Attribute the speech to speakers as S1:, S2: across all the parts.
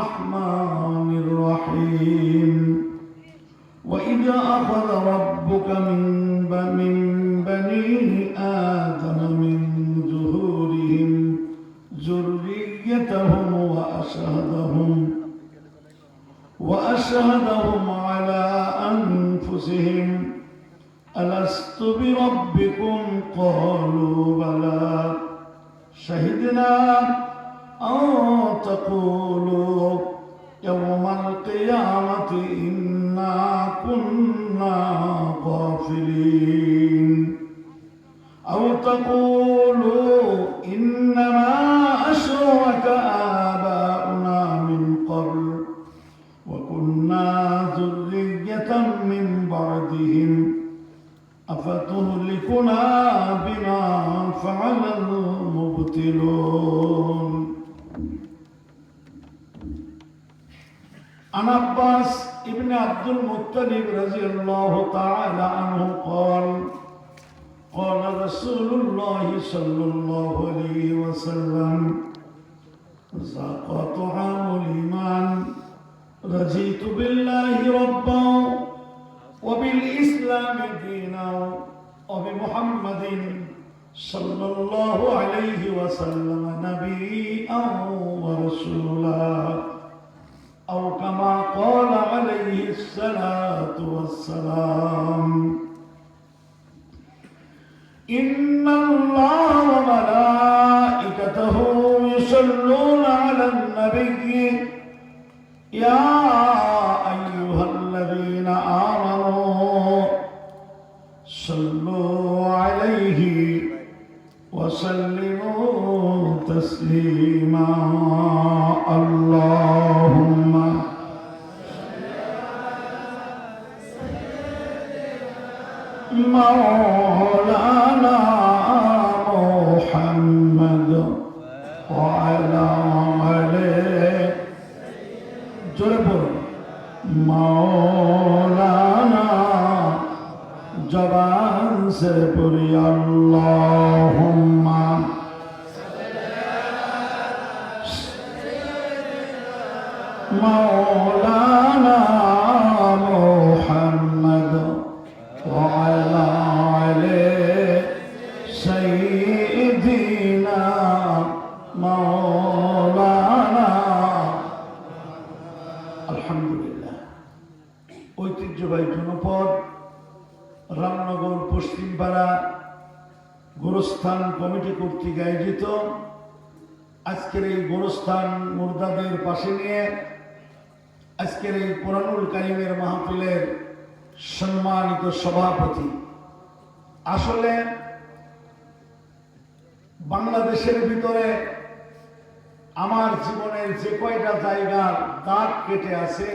S1: الرحمن الرحيم وإذا أخذ ربك من بني آدم من ظهورهم ذريتهم وأشهدهم على أنفسهم ألست بربكم قالوا بلى شهدنا أن تقولوا يوم القيامة إنا كنا غافلين أو تقولوا إنما أشرك آباؤنا من قبل وكنا ذرية من بعدهم أفتهلكنا بما فعل المبطلون عن عباس ابن عبد المطلب رضي الله تعالى عنه قال رسول الله صلى الله عليه وسلم ذاق طعام الإيمان رضيت بالله ربا وبالإسلام دينا وبمحمد صلى الله عليه وسلم نبيا ورسولا أو كما قال عليه الصلاة والسلام إن الله وملائكته يصلون على النبي يا أيها الذين آمنوا صلوا عليه وسلموا تسليما اللهم مولانا محمد وعلى آله مولانا जबान से पूरी अल्लाहुम्मा मौलाना मुहम्मद व अला आले सय्यिदीना मौलाना अल्हम्दुलिल्लाह ঐতিহ্যবাহী জনপদ রামনগর পশ্চিমপাড়া গোরস্থান কমিটি কর্তৃক আয়োজিত আজকের এই গোরস্থান মুর্দাদের পাশে নিয়ে আজকের এই কোরআনুল কারীমের মাহফিলের সম্মানিত সভাপতি, আসলে বাংলাদেশের ভিতরে আমার জীবনের যে কয়টা জায়গার দাগ কেটে আছে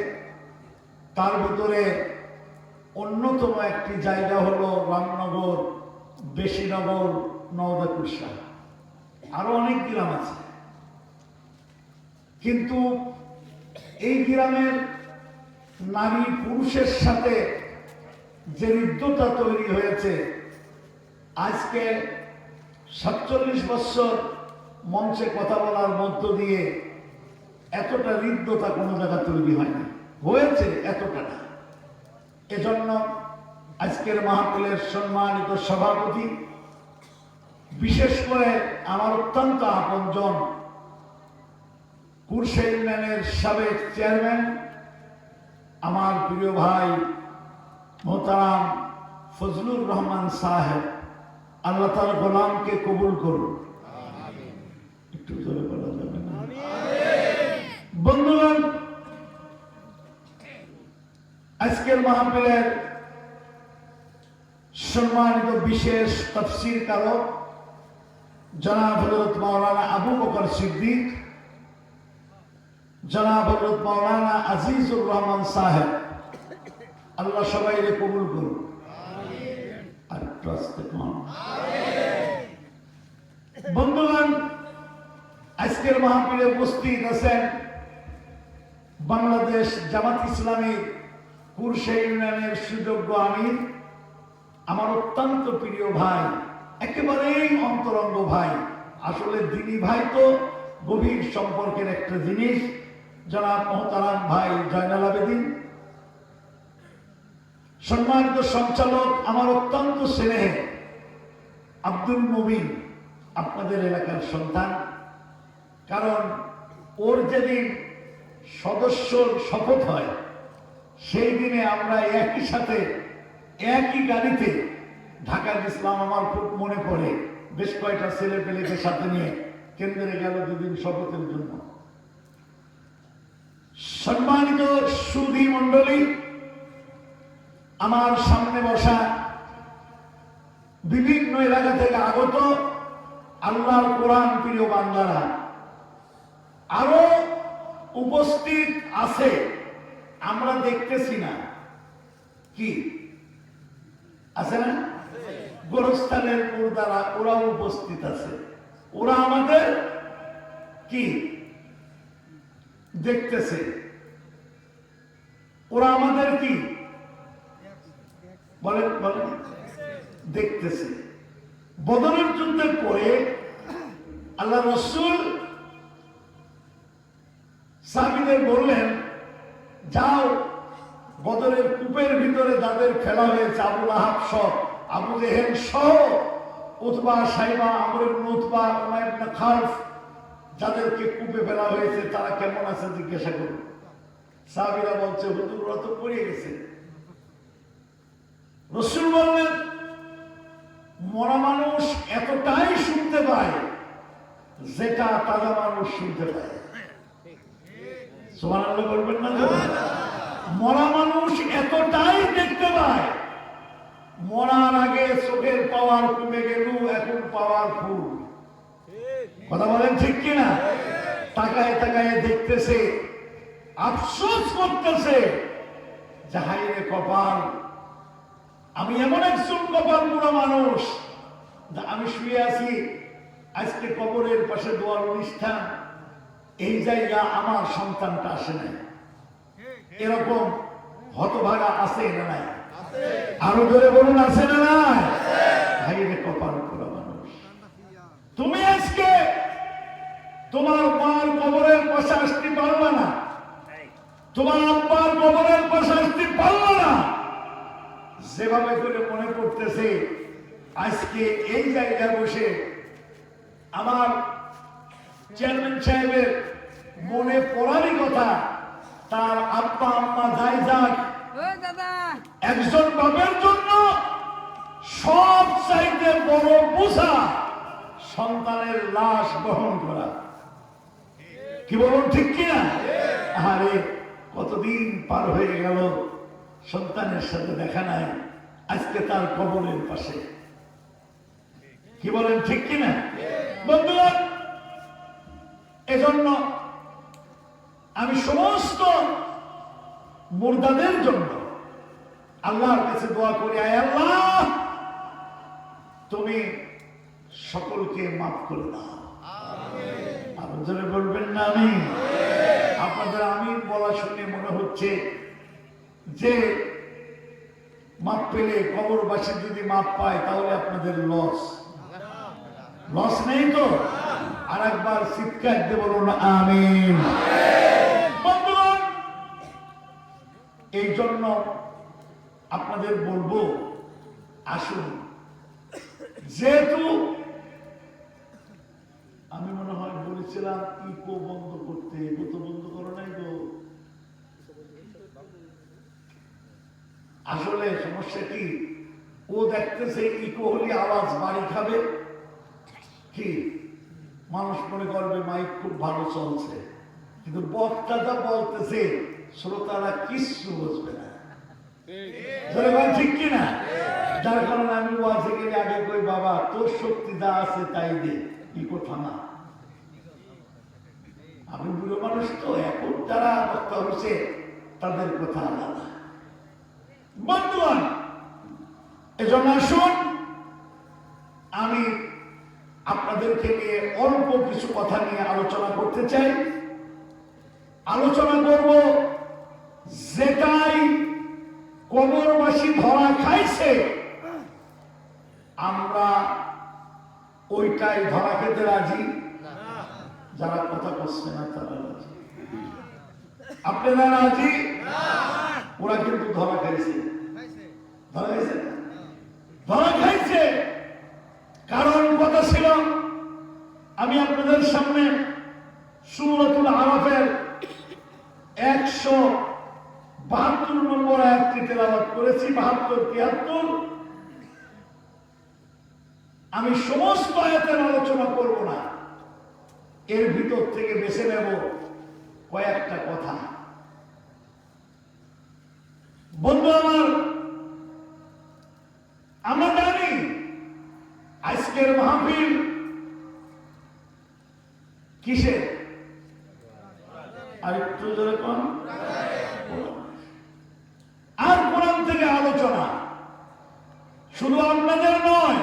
S1: তার ভিতরে অন্যতম একটি জায়গা হলো রামনগর, বেশিনগর, নওদাকুরসা, আরো অনেক গ্রাম আছে। কিন্তু এই গ্রামের নারী পুরুষের সাথে যে হৃদ্যতা তৈরি হয়েছে, আজকে ৪৭ বছর মঞ্চে কথা বলার মধ্য দিয়ে এতটা হৃদ্যতা কোনো জায়গা তৈরি হয়নি, হয়েছে এতটা না। এজন্য আজকের মাহফিলের সম্মানিত সভাপতি, বিশেষ করে আমার অত্যন্ত আপনজন কুরশা ইউনিয়নের সাবেক চেয়ারম্যান, আমার প্রিয় ভাই মোহতারাম ফজলুর রহমান সাহেব, আল্লাহ তার গোলামকে কবুল করুন। একটু জোরে বলা যাবে না? বন্ধুগণ, আজকের মাহফিলের সম্মানিত বিশেষ তাফসীর কারক জনাব হযরত মাওলানা আবু বকর সিদ্দিক, জনাব হযরত মাওলানা আজিজুর রহমান সাহেব, আল্লাহ সবাইকে কবুল করুন। আর ট্রাস্ট বন্ধুগণ, আজকের মাহফিলে উপস্থিত আছেন বাংলাদেশ জামাত ইসলামীর কুরশা ইউনিয়নের সুযোগ্য আমির, আমার অত্যন্ত প্রিয় ভাই, একেবারেই অন্তরঙ্গ ভাই। আসলে দিনী ভাই তো গভীর সম্পর্কের একটা জিনিস। জনাব মোহতারাম ভাই জয়নাল আবেদীন, সম্মানিত সঞ্চালক আমার অত্যন্ত স্নেহে আব্দুল মুবিন, আপনাদের এলাকার সন্তান। কারণ ওর যেদিন সদস্যর শপথ হয় সেই দিনে আমরা একই সাথে একই গাড়িতে ঢাকার ইসলাম, আমার খুব মনে পড়ে, বেশ কয়েকটা ছেলে পেলেকে সাথে নিয়ে কেন্দ্রে গেল দুদিন শপথের জন্য। সম্মানিত সুধী মণ্ডলী, আমার সামনে বসা বিভিন্ন এলাকা থেকে আগত আল্লাহর কোরআন প্রিয় বান্দারা, আরো উপস্থিত আছে, আমরা দেখতেছি না, কি আছে না? গোরস্থানের মুর্দারা, ওরাও উপস্থিত আছে। ওরা আমাদের কি দেখতেছে? ওরা আমাদের কি বলেন বলেন দেখতেছে। বদরের যুদ্ধের পরে আল্লাহ রাসূল সাহাবীদের বললেন, যাও বদরের কূপের ভিতরে যাদের ফেলা হয়েছে, আবু লাহাব সহ, আবু জেহেল সহ, উতবা, সাইবা, আমর ইবনে উতবা, উমাইর ইবনে খালফ, যাদেরকে কূপে ফেলা হয়েছে তারা কেমন আছে জিজ্ঞাসা করুন। সাহাবীরা বলছে, হুজুর ওরা তো পড়ে গেছে। রাসূল বললেন, মরা মানুষ এতটাই শুনতে পায় যেটা তাজা মানুষ শুনতে পায়। সুবহানাল্লাহ বলবেন না? মরা মানুষ এতটাই দেখতে পায়, মরার আগে চোখের পাওয়ার কমে গেল, এখন পাওয়ার ফুল। কথা বলেন ঠিক কিনা? তাকায় তাকায় দেখতেছে, আফসোস করতেছে, জাহাইরে কপাল, আমি এমন একজন কপাল পুরো মানুষ, আমি শুয়ে আছি, আজকে কবরের পাশে দোয়ার অনুষ্ঠান, এই জায়গা আমার সন্তানটা আসে নাই। এরকম হতভাগা আছে না নাই? আরো জোরে বলুন, আছে না নাই? ভাইরে কপাল পুরো মানুষ। তুমি আজকে তোমার মার কবরের পাশে আসতে পারবে না, তোমার আব্বার কবরের পাশে আসতে পারবে না। যেভাবে করে মনে করতেছে আজকে এই জায়গায় বসে আমার চেয়ারম্যান সাহেবের মনে পড়ারই কথা, তার আব্বা আম্মা যাই যাক, একজন বাবার জন্য সব চাইতে বড় বোঝা সন্তানের লাশ বহন করা। কি বলুন ঠিক কিনা? আরে কতদিন পার হয়ে গেল, সন্তানের সাথে দেখা নাই, আজকে তার কবরের পাশে। কি বলেন ঠিক কিনা বন্ধুরা? এজন্য আমি সমস্ত মুর্দাদের জন্য আল্লাহর কাছে দোয়া করি, আয় আল্লাহ তুমি সকলকে মাফ করে দাও। আপনারা বলবেন না আমি? আপনাদের আমি বলা শুনে মনে হচ্ছে যে মাপ পেলে, কবরবাসী যদি মাপ পায় তাহলে আপনাদের লস নেই তো? আর একবার চিৎকার দিয়ে বলুন আমিন। বন্ধুগণ, এই জন্য আপনাদের বলবো, আসুন, যেহেতু আমি মনে হয় বলেছিলাম ইকো বন্ধ করতে, ইকো তো বন্ধ করো নাই তো। আসলে সমস্যা কি, ও দেখতেছে ইকো হলে আওয়াজ বাড়ি খাবে, কি মানুষ মনে করবে মাইক খুব ভালো চলছে, কিন্তু বক্তাটা বলতেছে শ্রোতারা কিচ্ছু বুঝবে না। ঠিক কিনা? যার কারণে আমি ওয়াজে গেলে আগে কই, বাবা তোর শক্তি যা আছে তাই দে, ইকো থামা। আমি বুড়ো মানুষ তো, এখন যারা বক্তা হচ্ছে তাদের কথা আলাদা। বন্ধুগণ, এজন্য আসুন, আমি আপনাদেরকে নিয়ে অল্প কিছু কথা নিয়ে আলোচনা করতে চাই। আলোচনা করব যেটাই কবরবাসী ধরা খাইছে, আমরা ওইটাই ধরা খেতে রাজি। যারা কথা করছে না তারা রাজি। আপনারা রাজি? ওরা কিন্তু ধরা খাইছে, ধরা খাইছে, ধরা খাইছে। কারণ কথা ছিল, আমি আপনাদের সামনে সূরাতুল আরাফের 172 নম্বর আয়াতটি তেলাওয়াত করেছি, 72, 73। আমি সমস্ত আয়াতের আলোচনা করব না, এর ভিতর থেকে বেছে নেব কয়েকটা কথা। বন্ধু আমার, আমরা জানি আজকের মাহফিল কিসের? আর একটু জোরে কোন? আর কোরআন থেকে আলোচনা। শুধু আপনাদের নয়,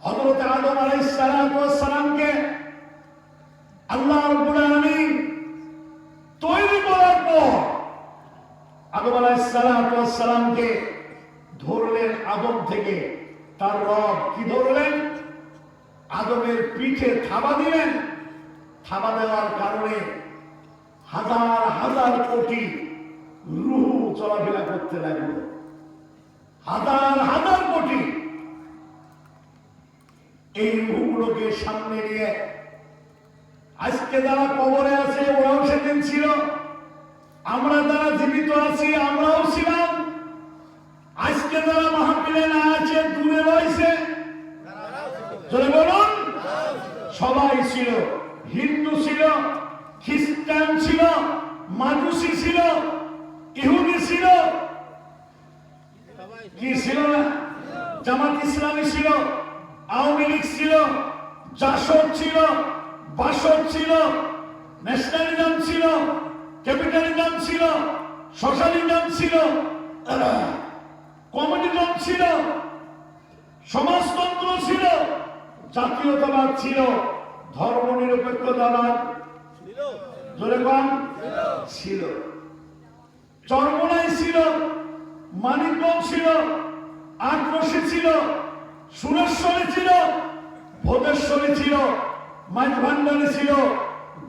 S1: হযরত আদম আলাইহিস সালামকে আল্লাহ রাব্বুল আলামিন তৈরি করার পর আদম আলাইহিস সালামকে ধরলেন। আদম থেকে তার রব কি ধরলেন? আদমের পিঠে থাবা দিলেন। থাবা দেওয়ার কারণে হাজার হাজার কোটি রূহ চলাফেরা করতে লাগলো, হাজার হাজার কোটি। এই রূহগুলোকে সামনে নিয়ে আজকে যারা কবরে আছে ওরাও সেদিন ছিল, আমরা যারা জীবিত আছি আমরাও ছিলাম। আজকে যারা মাহফিলে না আছে, দূরে রয়েছে, বলুন, সবাই ছিল। হিন্দু ছিল, খ্রিস্টান ছিল, মাজুসি ছিল, ইহুদি ছিল, কি ছিল না? জামাত ইসলামী ছিল, আওয়ামী লীগ ছিল, জাসদ ছিল, বাসদ ছিল, ন্যাশনালিজম ছিল, ক্যাপিটালিজম ছিল, সোশ্যালিজম ছিল, কমিউনিজম ছিল, সমাজতন্ত্র ছিল, জাতীয়তাবাদ ছিল, ধর্মনিরপেক্ষতাবাদ জোরে কম ছিল, চরমোনাই ছিল, মানিকগঞ্জ ছিল, আটরশি ছিল, সুরেশ্বরী ছিল, ভোগেশ্বরী ছিল, মাঝভান্ডারী ছিল,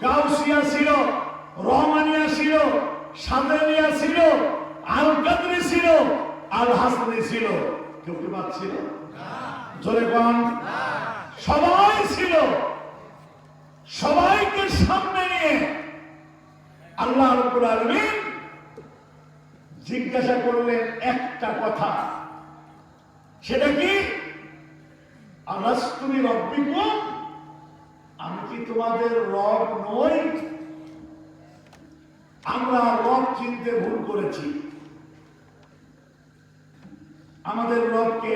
S1: গাউসিয়া ছিল, রহমানিয়া ছিল, সাদেনিয়া ছিল, আল কাদরি ছিল, আল হাসানি ছিল। কেউ কি বাদ ছিল? জোরে কম। সবাই ছিল। সবাইকে সামনে নিয়ে আল্লাহ রাব্বুল আলামিন জিজ্ঞাসা করলেন একটা কথা, সেটা কি? আলাস্তু বিরাব্বিকুম, আমি কি তোমাদের রব নই? আমরা রব চিনতে ভুল করেছি। আমাদের রবকে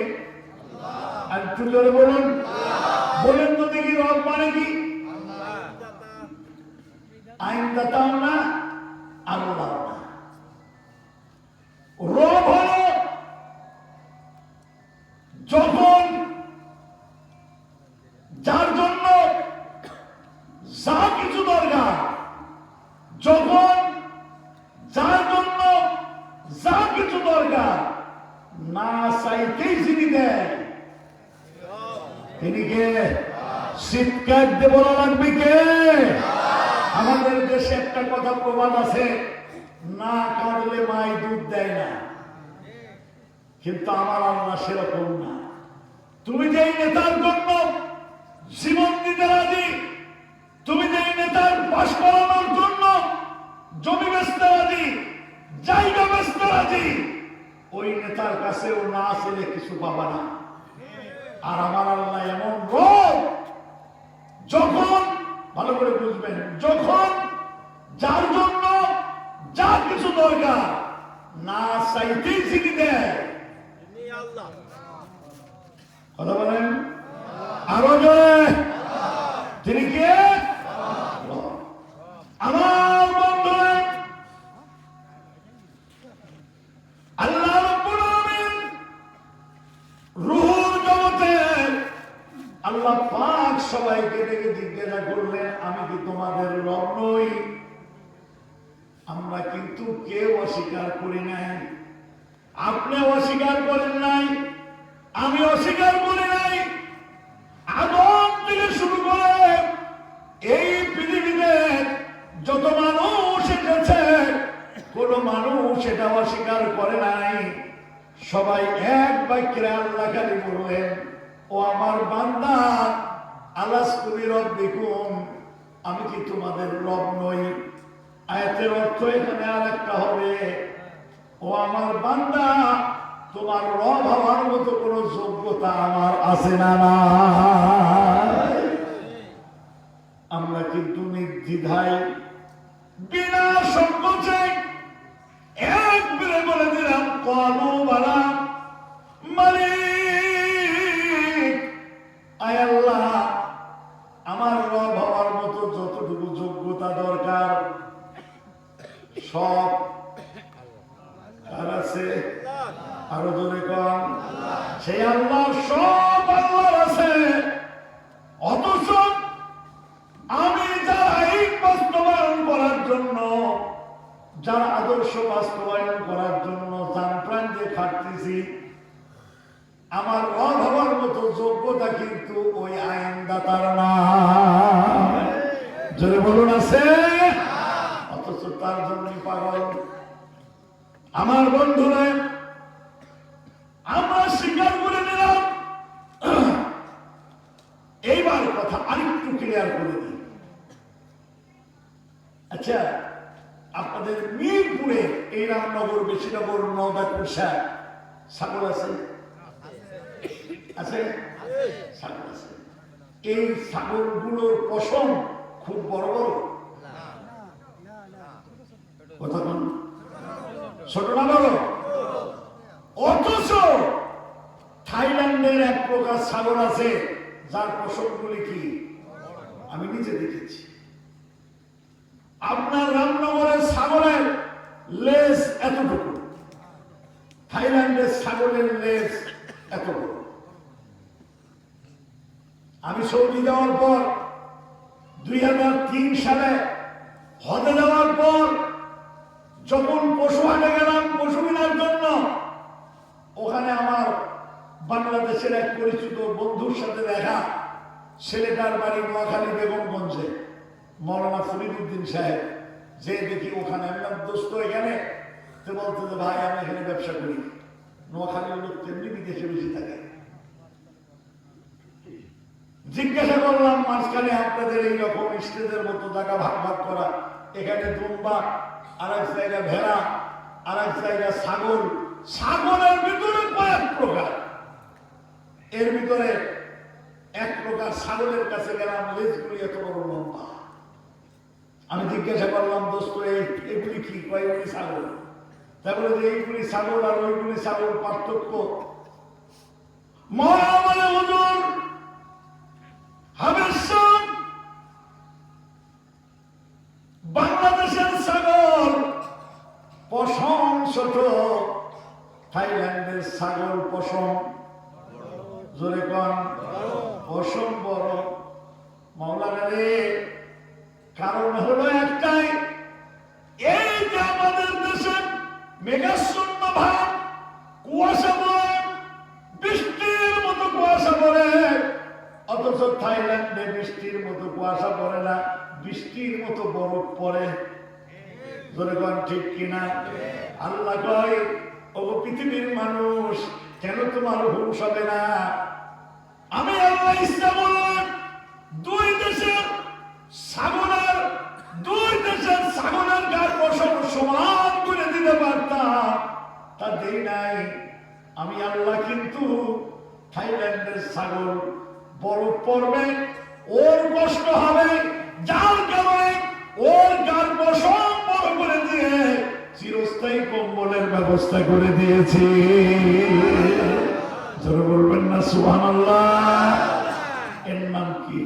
S1: আর একটু জোরে বলুন, বলেন তো দেখি, রব মানে কি? আইনদাতাও না, আল্লাহ না। রব হল যখন যার জন্য যা কিছু দরকার, যখন যার জন্য যা কিছু দরকার, না চাইতেই যিনি দেয়, তিনি কে? চিৎকার দিয়ে বলা লাগবে কে? আমাদের দেশে একটা কথা প্রবাদ আছে, না কাঁদলে মাই দুধ দেয় না। কিন্তু আমার আল্লাহ সেরকম না। তুমি যেই নেতার জন্য জীবন দিতে রাজি, তুমি যেই নেতার পাশ করানোর জন্য জমি বেচতে রাজি, জায়গা বেচতে রাজি, ওই নেতার কাছেও না আসলে কিছু পাবা না। আর আমার আল্লাহ এমন রব, যখন, ভালো করে বুঝবেন, যখন যার জন্য যা কিছু দরকার, না চাইতেই যিনি দেয়। কথা বলেন আরো জোরে, তিনি কে? আমার বন্ধুরা, আল্লাহ রাব্বুল আলামিন রূহুর জগতে আল্লাহ পাক সবাইকে ডেকে জিজ্ঞাসা করলেন, আমি কি তোমাদের রব নই? আমরা কিন্তু কেউ অস্বীকার করি নাই। আপনি অস্বীকার করেন নাই, আমি অস্বীকার করি নাই। আদম থেকে শুরু করে এই পৃথিবীতে যত মানুষ এসেছে, কোনো মানুষ এটা অস্বীকার করে নাই। সবাই এক বাক্যে আল্লাহ খালি বললেন, ও আমার বান্দা, আলাস্তু বিরাব্বিকুম, আমি কি তোমাদের রব নই? আয়াতের অর্থ এখানে আর একটা হবে, ও আমার বান্দা, তোমার রব হওয়ার মতো কোন যোগ্যতা আমার আছে না? আমরা কিন্তু নির্দ্বিধায় বিনা সংকোচে এক বেড়ে বলে দিলাম, কালু বালা মালিক, আয় আল্লাহ, আমার রব হওয়ার মতো যতটুকু যোগ্যতা দরকার সব কার আছে? আরো জোরে কম। সেই আল্লাহ, সব আল্লাহর আছে। অথচ আমি যার আইন বাস্তবায়ন করার জন্য, যার আদর্শ বাস্তবায়ন করার জন্য জান প্রাণ দিয়ে খাটতেছি, আমার রব হওয়ার মতো যোগ্যতা কিন্তু ওই আইনদাতার না। জোরে বলুন আছে? অথচ তার জন্যই পাগল। আমার বন্ধুরা, আমরা স্বীকার করে নিলাম। এইবার কথা আরেকটু ক্লিয়ার করে দিই। আচ্ছা, আপনাদের মিরপুরে এই রামনগর, বেশিনগর, নওদা, কুরসা ছাগল আছে? আছে? ছাগল আছে। এই ছাগলগুলোর পশম খুব বড় বড়, কথা কোন? ছোট না বড়? অথচ থাইল্যান্ডের এক প্রকার ছাগল আছে যার পশমগুলি কি আমি নিজে দেখেছি। আপনার রামনগরের ছাগলের লেজ এতটুকু, থাইল্যান্ডের ছাগলের লেজ এত বড়। আমি সৌদি যাওয়ার পর 2003 সালে হজে যাওয়ার পর যখন পশু হাটে গেলাম পশু কেনার জন্য, ওখানে আমার বাংলাদেশের এক পরিচিত বন্ধুর সাথে দেখা। ছেলেটার বাড়ি নোয়াখালী বেগমগঞ্জে, মৌলানা ফরিদউদ্দিন সাহেব। যে দেখি ওখানে, আমি দোস্ত এখানে, তো বলতে যে ভাই আমি এখানে ব্যবসা করি। নোয়াখালীর লোক তেমনি বিদেশে বেশি থাকে। জিজ্ঞাসা করলাম, মাঝখানে আপনাদের এইরকম স্টেজের মতো জায়গা ভাগ ভাগ করা, এখানে দুম্বা, আর এক জায়গা ভেড়া, আর এক জায়গা ছাগল, ছাগলের ভিতরে কয়েক প্রকার। এর ভিতরে এক প্রকার ছাগলের কাছে গেলাম, লেজগুলি এত বড় লম্বা। আমি জিজ্ঞাসা করলাম, দোস্ত এগুলি কি? কয়েকগুলি ছাগল। তাই বলে যে এইগুলি ছাগল আর ওইগুলি ছাগল পার্থক্য। মহামানে হুজুর হাবেশান বাংলাদেশের ছাগল পশম ছোট, থাইল্যান্ডের ছাগল পশম জোরে কন পশম বড়। মাওলানা রে, কারণ হলো একটাই, এই যে আমাদের দেশে মেঘাচ্ছন্ন ভাব, কুয়াশা পড়ে, বৃষ্টির মতো কুয়াশা পড়ে, অথচ থাইল্যান্ডে বৃষ্টির মতো কুয়াশা পড়ে না, বৃষ্টির মতো বরফ পড়ে। জোরে কন ঠিক কিনা? আল্লাহ কয়, ও পৃথিবীর মানুষ, কেন তোমার হুঁশ হবে না? আমি আল্লাহ ইচ্ছা বললাম দুই দেশের ছাগলের গায়ের পশম সমান করে দিতে পারতাম, তা দেই নাই। আমি আল্লাহ কিন্তু থাইল্যান্ডের ছাগল বরফ পড়বে, ওর কষ্ট হবে, যার কারণে ওর গার পশম বড় করে দিয়ে চিরস্থায়ী কম্বলের ব্যবস্থা করে দিয়েছি। যারা বলবেন না সুবহানাল্লাহ? এর নাম কি?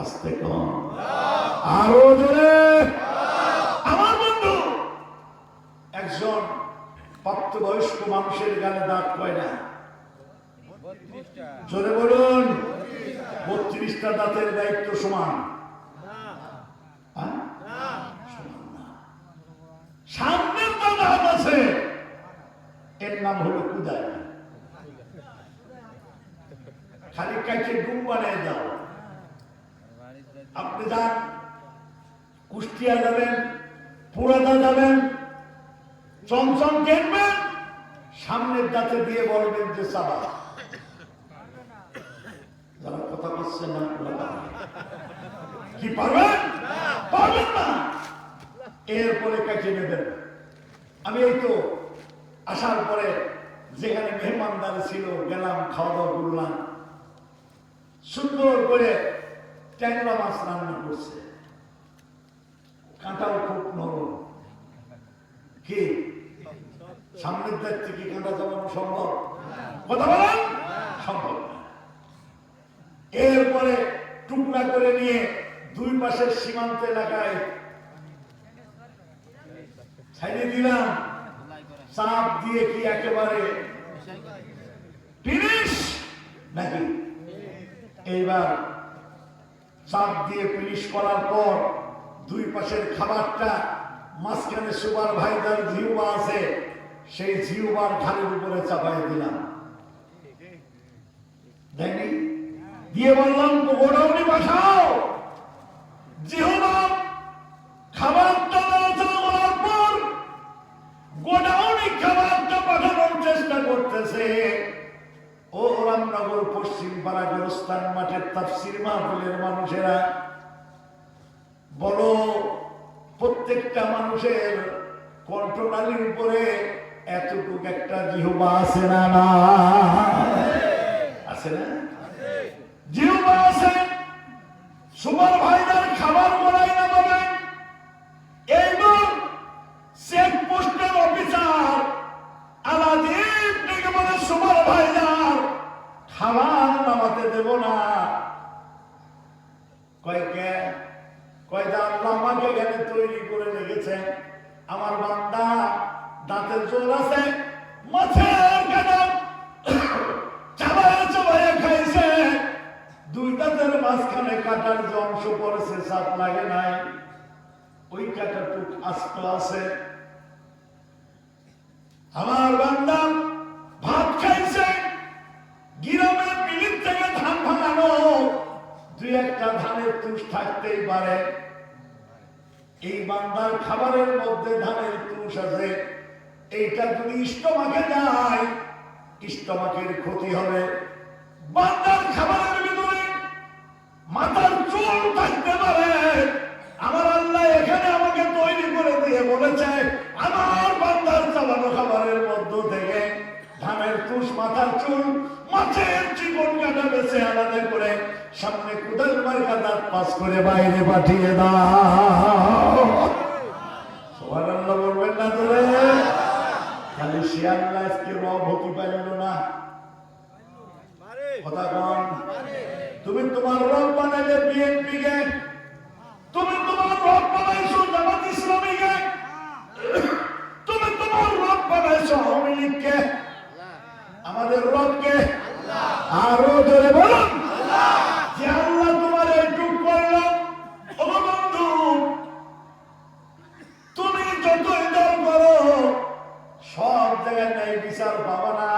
S1: আস্তে কম, আরো জোরে। আমার বন্ধু একজন প্রাপ্তবয়স্ক মানুষের গালে দাঁত কয় না? জোরে বলুন। 32টা দাঁতের দায়িত্ব সমান? সামনের দাঁত আছে, এর নাম হলো কুদায়। খালি কাছে ডুম বানিয়ে দাও। আপনি যান কুষ্টিয়া যাবেন, পুরাদা যাবেন, চমচম কিনবেন, সামনের দাঁতে দিয়ে বলবেন যে চাবা। যারা কথা বলছেন না কি পারবেন? পারবেন না। এরপরে কাটিয়ে নেবেন। আমি এই তো আসার পরে যেখানে মেহমানদার ছিল গেলাম, খাওয়া দাওয়া করলাম, সুন্দর করে ট্যাংরা মাছ রান্না করছে, কাঁটাও খুব নরম। কি সামনের দিক থেকে কাঁটা চালানো সম্ভব? কথা বলেন, সম্ভব না। এরপরে টুকরা করে নিয়ে দুই পাশের সীমান্ত এলাকায় ছাইড়ে দিলাম, চাপ দিয়ে কি একেবারে ফিনিশ নাকি? এইবার চাপ দিয়ে ফিনিশ করার পর দুই পাশের খাবারটা মাঝখানে সুপার ভাইজার জিহুবা আছে, সেই জিহুবার ঘাড়ের উপরে চাপাই দিলাম। দেখি দিয়ে বললাম গোডাউনে বসাও। জিহুবা খাবারটা নাড়াচাড়া করার পর গোডাউনে খাবারটা পাঠানোর চেষ্টা করতেছে। ও রামনগর পশ্চিম পাড়া গোরস্থান মাঠের তাফসীর মাহফিলের মানুষেরা, বলো প্রত্যেকটা মানুষের কন্ট্রোলারের উপরে এতটুকু একটা জিহ্বা আছে না? না আছে না? জিহ্বা আছে। সুপার ভাইজার খাবার বলাই না বলে এইবার চেকপোস্টের অফিসার আলাদীন থেকে বলে সুপার ভাইজার খাবার নামাতে দেব না। কয়কে কয়টা আল্লাহ আমাকে এখানে তৈরি করে রেখেছেন, আমার বান্দা দাঁতের জোর আছে, মাছের কাটা চাবায় চাবায় খাইছে, দুই দাঁতের মাঝখানে কাটার যে অংশ পড়েছে চাপ লাগে নাই, ওই কাটাটুক আস্ত আছে। আমার বান্দা ভাত খাইছে, গ্রামের মিলির থেকে ধান ভাঙানো, দুই একটা ধানের তুষ থাকতেই পারে। এই বান্দার খাবারের মধ্যে ধানের তুষ আছে, এইটা যদি স্টমাকে যায় স্টমাকের ক্ষতি হবে। বান্দার খাবারের ভিতরে মাথার চুল থাকতে পারে। আমার আল্লাহ এখানে আমাকে তৈরি করে দিয়ে বলেছে আমার বান্দার চালানো খাবারের মধ্য থেকে ধানের তুষ, মাথার চুল, মাছের চিকন কাটা বেছে আলাদা করে সামনে কুদাল মার্কা দাঁত পাস করে বাইরে পাঠিয়ে দাও। সুবহানাল্লাহ বলবেন না তোরে? খালি শিয়াল্লাহ আজকে রব হতে পারল না, কথা কন। তুমি তোমার রব বানাইলে বিএনপি কে, তুমি তোমার রব বানাইছো জামাত ইসলামী কে, তুমি তোমার রব বানাইছো আওয়ামী লীগ কে। আমাদের রব কে? আরো জোরে বলুন। যে আল্লাহ তোমার এইটুক করলাম, ও বন্ধু তুমি যতই দল করো সব জায়গায় ন্যায় বিচার পাবা না।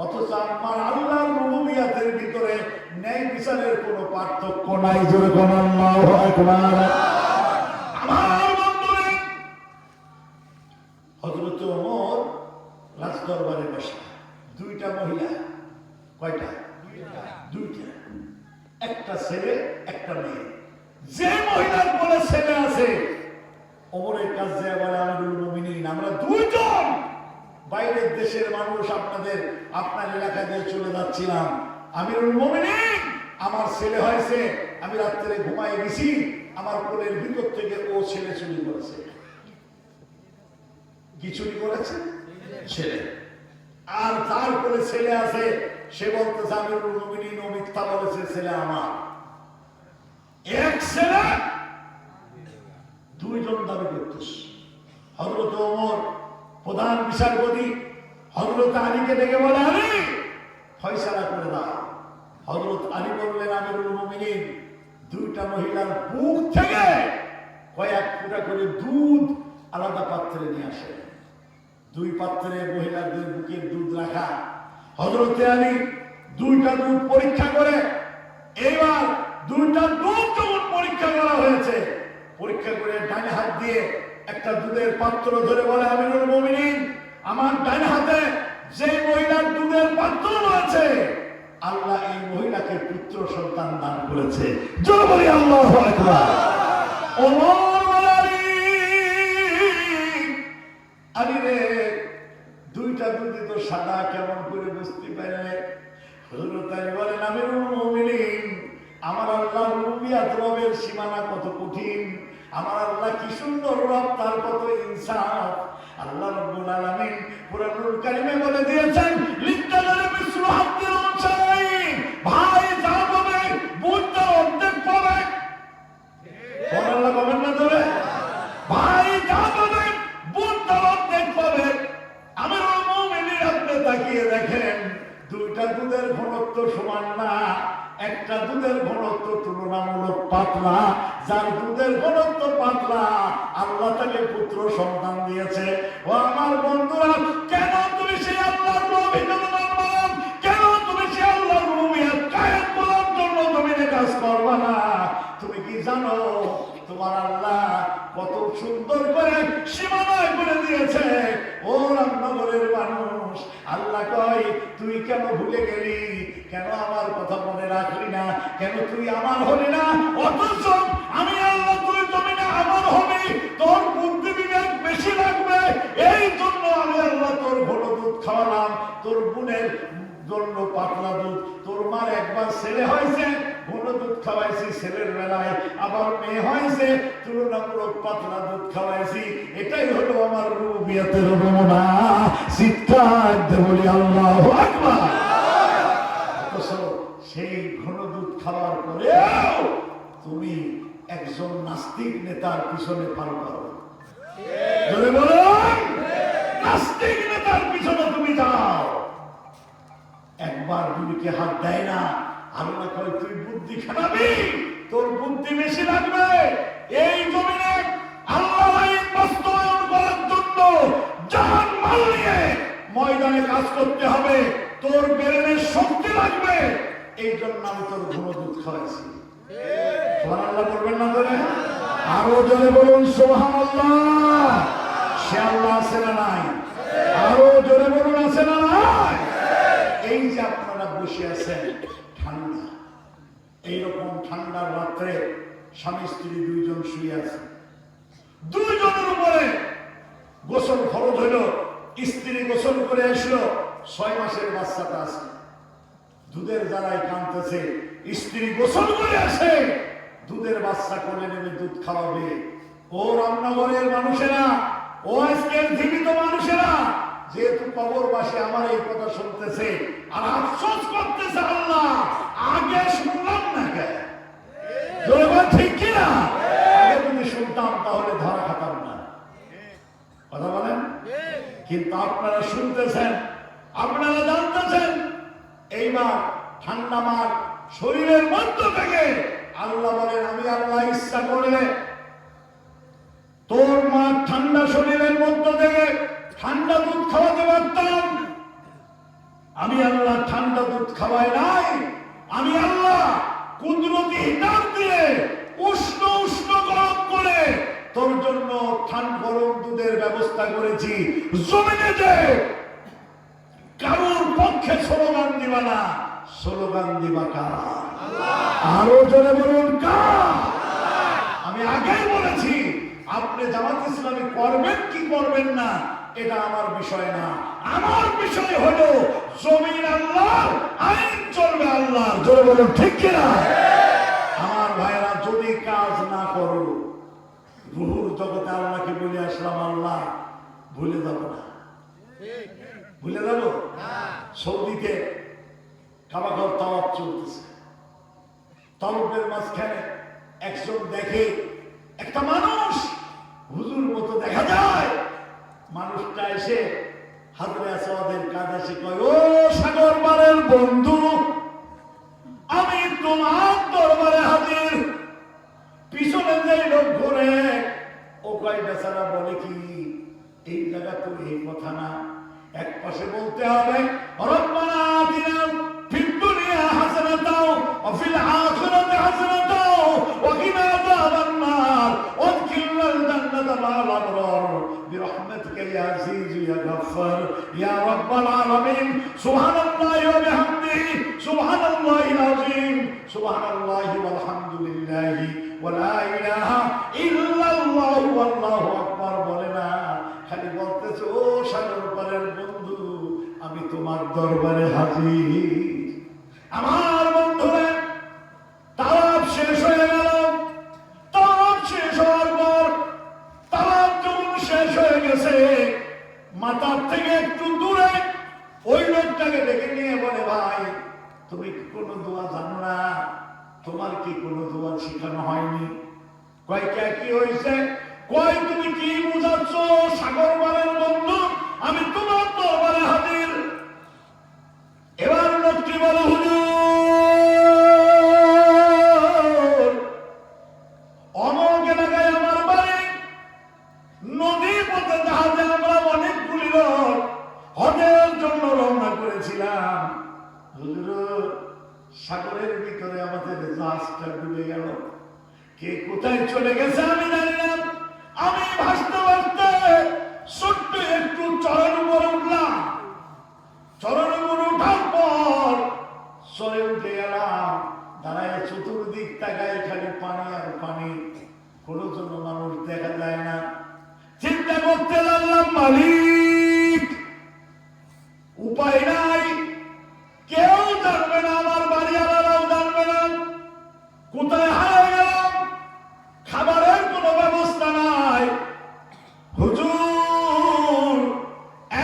S1: অথচ আমার আল্লাহর রুবুবিয়াতের ভিতরে ন্যায় বিচারের কোনো পার্থক্য নাই। জোরে কোন আল্লাহু আকবার। আমার বন্ধুরে হযরত ওমর রাজদরবারে বসা, দুইটা মহিলা, কয়টা? দুইটা, একটা ছেলে একটা মেয়ে। যে মহিলার বলে ছেলে আছে ওমরের কাছে বলে আমিরুল মুমিনিন, আমরা দুইজন বাইরের দেশের মানুষ আপনার এলাকায় দিয়ে চলে যাচ্ছিলাম, আমিরুল মুমিনিন আমার ছেলে হয়েছে, আমি রাত্রে ঘুমায় গেছি, আমার কোলের ভিতর থেকে ও ছেলে চুরি করেছে। কি চুরি করেছে? ছেলে। আর তার কোলে ছেলে আছে, সে বলতেছে আমিরুল মুমিনিন ও মিথ্যা বলেছে, ছেলে আমার। এক ছেলে দুইজন দাবি করতেছে। হযরত ওমর প্রধান বিচারপতি হযরত আলীকে ডেকে বলে, আলী ফয়সালা করে দাও। হযরত আলী বললেন, আমিরুল মুমিনিন দুইটা মহিলার বুক থেকে কয়েক ফুটা করে দুধ আলাদা পাত্রে নিয়ে আসে। দুই পাত্রে মহিলাদের বুকের দুধ রাখা। হযরত আলী দুইটা দুধ পরীক্ষা করে, এবার দুইটা দুধ যখন পরীক্ষা করা হয়েছে পরীক্ষা করে ডান হাত দিয়ে একটা দুধের পাত্র ধরে বলে, আমিরুল মুমিনিন, আমার ডান হাতে যে মহিলার দুধের পাত্র রয়েছে, আল্লাহ এই মহিলাকে পুত্র সন্তান দান করেছে। জোরে বলি আল্লাহু আকবার। ওমর আলী রে, দুইটা দুধই তো সাদা, কেমন করে বুঝতে পারলে? হযরত আলী বলেন, আমিরুল মুমিনিন, আমার আল্লাহর রুবিয়াত, রবের সীমানা কত কঠিন, আমার আল্লাহ কি সুন্দর রব, তার কত ইনসাফ। আল্লাহ রাব্বুল আলামিন কুরআনুল কারীমে বলে দিয়েছেন, লিত্তাজারে বিসরু হাদ্দিল উনসাইন, ভাই যা পাবে বুঝতে অর্ধেক পাবে। আল্লাহ বলেন না ধরে, ভাই যা পাবে বুঝতে অর্ধেক পাবে। আমিরুল মুমিনিন, আপনি তাকিয়ে দেখেন, দুইটা দুধের ঘনত্ব সমান না, একটা দুধের ঘনত্ব তুলনামূলক পাতলা। যার দুধের ঘনত্ব পাতলা, আল্লাহ তাকে পুত্র সন্তান দিয়েছে। ও আমার বন্ধুরা, কেন তুমি সেই আল্লাহর রুবিয়াত মানলাম? কেন তুমি সেই আল্লাহর রুবিয়াত কায়েম করার জন্য জমিনে কাজ করবা না? তুমি কি জানো তোমার আল্লাহ কত সুন্দর করে সীমানায় করে দিয়েছে? ও রামনগরের মানুষ, আল্লাহ কয়, তুই কেন ভুলে গেলি? কেন আমার কথা মনে রাখলি না? কেন তুই আমার হলি না? অথচ আমি আল্লাহ, তুই জমিনে আমার হবি, তোর বুদ্ধি বিবেক বেশি লাগবে, এই জন্য আমি আল্লাহ তোর ঘন দুধ খাওয়ালাম, তোর বোনের জন্য পাতলা দুধ। তোর মার একবার ছেলে হয়েছে, ঘন দুধ খাওয়াইছি ছেলের বেলায়, আবার মেয়ে হয়েছে, তুলনামূলক পাতলা দুধ খাওয়াইছি। এটাই হলো আমার রুবিয়াতের নমুনা। চিৎকার দিয়ে বলি আল্লাহু আকবার। অথচ সেই ঘন দুধ খাওয়ার পরেও তুমি একজন নাস্তিক নেতার পিছনে পারো করো। যদি বলুন, নাস্তিক নেতার পিছনে তুমি যাও, একবার দুদিকে হাত দেয় না, আল্লাহ কয়, তুই বুদ্ধি খাটাবি, তোর বুদ্ধি বেশি লাগবে। এই জমিনে আল্লাহ আইন বাস্তবায়ন করার জন্য জান মাল নিয়ে ময়দানে কাজ করতে হবে, তোর ব্রেনের শক্তি লাগবে। এই জন্য আমি তোর ঘন দুধ খাওয়াইছি। সুবহানাল্লাহ বলবেন না ধরে? আরো জোরে বলুন সুবহানাল্লাহ। সে আল্লাহ আছে না নাই? আরো জোরে বলুন, আছে না নাই? এই যে আপনারা বসে আছেন, ঠান্ডা, এইরকম ঠান্ডার রাত্রে স্বামী স্ত্রী দুইজন শুয়ে আছে, দুইজনের উপরে গোসল খরচ হইল। স্ত্রী গোসল করে আসলো, 6 মাসের বাচ্চাটা আছে, দুধের জ্বালায় কাঁদতেছে। স্ত্রী গোসল করে আসে, দুধের বাচ্চা কোলে নেবে, দুধ খাওয়াবে। ও রামনগরের মানুষেরা, ও আজকের জীবিত মানুষেরা, যেহেতু কবরবাসী আমার এই কথা শুনতেছে আর আফসোস করতেছে, আল্লাহ আগে শুনলাম না কেন? ঠিক কিনা? আগে যদি শুনতাম তাহলে ধরা খাতাম না। কথা বলেন? কিন্তু আপনারা শুনতেছেন, আপনারা জানতেছেন, এইবার ঠান্ডা মার শরীরের মধ্য থেকে আল্লাহ বলেন, আমি আল্লাহ ইচ্ছা করলে তোর মা ঠান্ডা শরীরের মধ্য থেকে ঠান্ডা দুধ খাওয়াতে পারতাম। আমি আল্লাহ ঠান্ডা দুধ খাওয়াই নাই, আমি আল্লাহ কুদরতি হিতাব দিয়ে উষ্ণ উষ্ণ গরম করে তোর জন্য ঠান্ডা গরম দুধের ব্যবস্থা করেছি। জমিনে যে কারোর পক্ষে স্লোগান দিবা না, স্লোগান দিবা কার? আরো জোরে বলুন কার? আমি আগেই বলেছি, আপনি জামাত ইসলামী করবেন কি করবেন না, এটা আমার বিষয় না। আমার বিষয় হলো জমিন আল্লাহর, আইন চলবে আল্লাহ। জোরে বলুন ঠিক কিনা? আমার ভাইরা, যদি কাজ না করো, রুহুর জগতে আল্লাহকে বলে আসলাম, আল্লাহ ভুলে যাব না। ভুলে যাব? সৌদিতে কাবাঘর তাওয়াফ চলতেছে, তাওয়াফের মাঝখানে একজন দেখে একটা মানুষ হুজুর মতো দেখা যায়। মানুষটা এসে হাজরে আসওয়াদের কাছে এসে কয়, ও সাগর পারের বন্ধু, আমি তোমার দরবারে হাজির। পিছনে যে লোক ঘুরে, ও কয় বেচারা বলে কি, এই জায়গা তো এই কথা না, এক পাশে বলতে হবে রব্বানা আতিনা ফিদ দুনিয়া হাসানাতাও ওয়া ফিল আখিরাতি হাসানাতাও ওয়া কিনা আযাবান নার। ও جنة مع الأبرار برحمتك يا عزيز يا غفار يا رب العالمين سبحان الله وبحمده سبحان الله العظيم سبحان الله والحمد لله ولا إله إلا الله والله أكبر বলেনা খালি বলতেছে ও সাগর পারের বন্ধু আমি তোমার দরবারে হাজির আমার বন্ধুরা তাওয়াব শেষ হয়ে গেল তাওয়াব শেষ হওয়ার পর তাওয়াব যখন শেষ হয়ে গেছে মাথার থেকে একটু দূরে ওই লোকটাকে ডেকে নিয়ে বলে ভাই তুমি কি কোনো দোয়া জানো না তোমার কি কোনো দোয়া শেখানো হয়নি কয় কি হয়েছে কয় তুমি কি বুঝাচ্ছ সাগর পারের বন্ধু আমি তোমার দরবারে হাজির এবার লোকটি বলে হুজুর অমুক এলাকায় আমার বাড়ি নদী পথে জাহাজে আমরা অনেকগুলি লোক হজের জন্য রওনা করেছিলাম হুজুর সাগরের ভিতরে আমাদের জাহাজটা ডুবে গেল কে কোথায় চলে গেছে আমি জানি না আমি ভাসতে ভাসতে ছোট্ট একটু চরের উপরে উঠলাম চরের উপরে উঠার পর চরে উঠে গেলাম দাঁড়ায় চতুর্দিক তাকায় খালি পানি আর পানি কোনো জন্য মানুষ দেখা যায় না চিন্তা করতে লাগলাম মালিক উপায় নাই কেউ জানবে না আমার বাড়িওয়ালারাও জানবে না কোথায় হারিয়ে গেলাম খাবারের কোনো ব্যবস্থা নাই হুজুর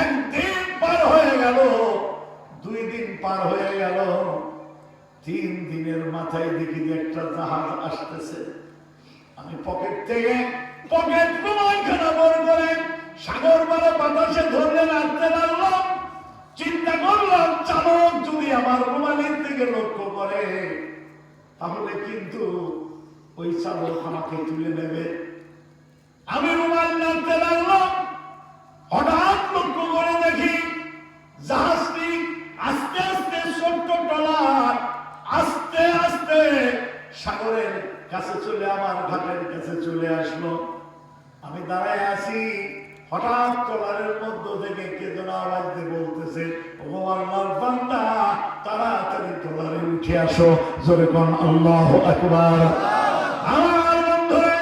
S1: একদিন পার হয়ে গেল 2 দিন পার হয়ে গেল 3 দিনের মাথায় দেখি যে একটা জাহাজ আসতেছে আমি পকেট থেকে পকেট প্রমাণখানা বড় করে সাগর পারে বাতাসে ধরলে নাড়তে লাগলাম চিন্তা করলাম চালক যদি আমার রুমালের দিকে লক্ষ্য করে তাহলে কিন্তু ওই চালক আমাকে তুলে নেবে আমি রুমাল নাড়তে লাগলাম হঠাৎ লক্ষ্য করে দেখি জাহাজটি আস্তে আস্তে ছোট্ট ট্রলার আস্তে আস্তে সাগরের কাছে চলে আমার ঘাটের কাছে চলে আসলো আমি দাঁড়ায় আছি হঠাৎ ট্রলারের মধ্য থেকে কে যেন আওয়াজ দিয়ে বলতেছে ও আল্লাহর বান্দা তাড়াতাড়ি ট্রলারে উঠে আসো জোরে কোন আল্লাহু আকবার আমার বন্ধুরা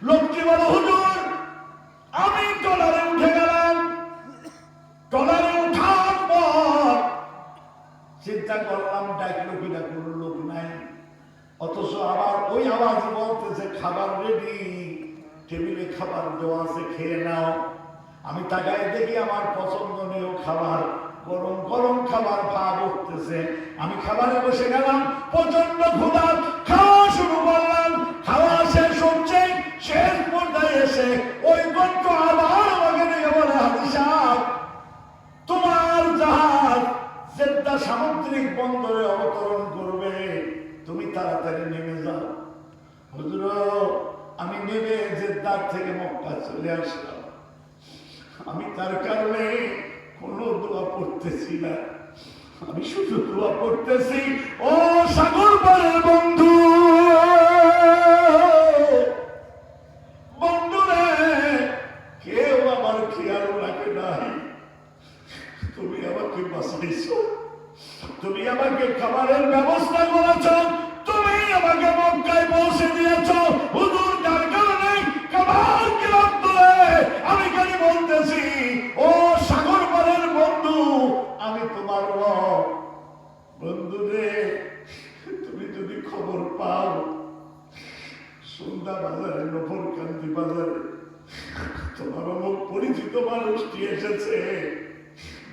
S1: লোকটি বলে হুজুর আমি ট্রলারে উঠে গেলাম ট্রলারে উঠার পর চিন্তা করলাম ডাকলো কিনা কোনো লোক নাই অথচ আবার ওই আওয়াজ বলতেছে খাবার রেডি টেবিলে খাবার দেওয়া আছে খেয়ে নাও আমি তাকায় দেখি আমার পছন্দনীয় খাবার গরম গরম খাবার ভাব উঠতেছে আমি খাবারে বসে গেলাম প্রচন্ড ক্ষুধা খাওয়া শুরু করলাম খাওয়া শেষ হচ্ছে শেষ পর্যায়ে এসে ওই গল্প আবার আমাকে নিয়ে বলে হাজি সাহেব তোমার জাহাজ জেদ্দা সামুদ্রিক বন্দরে অবতরণ করবে তুমি তাড়াতাড়ি নেমে যাও হুজুর আমি নেমে জেদ্দার থেকে মক্কা চলে আসলাম আমি তার কারণে কোনো দোয়া পড়তেছি না আমি শুধু দোয়া পড়তেছি ও সাগর পারের বন্ধু বন্ধুরে কেউ আমার খেয়াল রাখে নাই তুমি আমাকে বাঁচাইছো তুমি আমাকে খাবারের ব্যবস্থা করেছ তুমি আমাকে মক্কায় পৌঁছে দিয়েছ হুজুর যার কারণে খাবার কিরাম তুলে আমি খালি বলতেছি ও সাগর পারের বন্ধু আমি তোমার বন্ধু রে তুমি যদি খবর পাও সন্ধ্যা বাজারে নফরকান্দি বাজারে তোমার অমুক পরিচিত মানুষটি এসেছে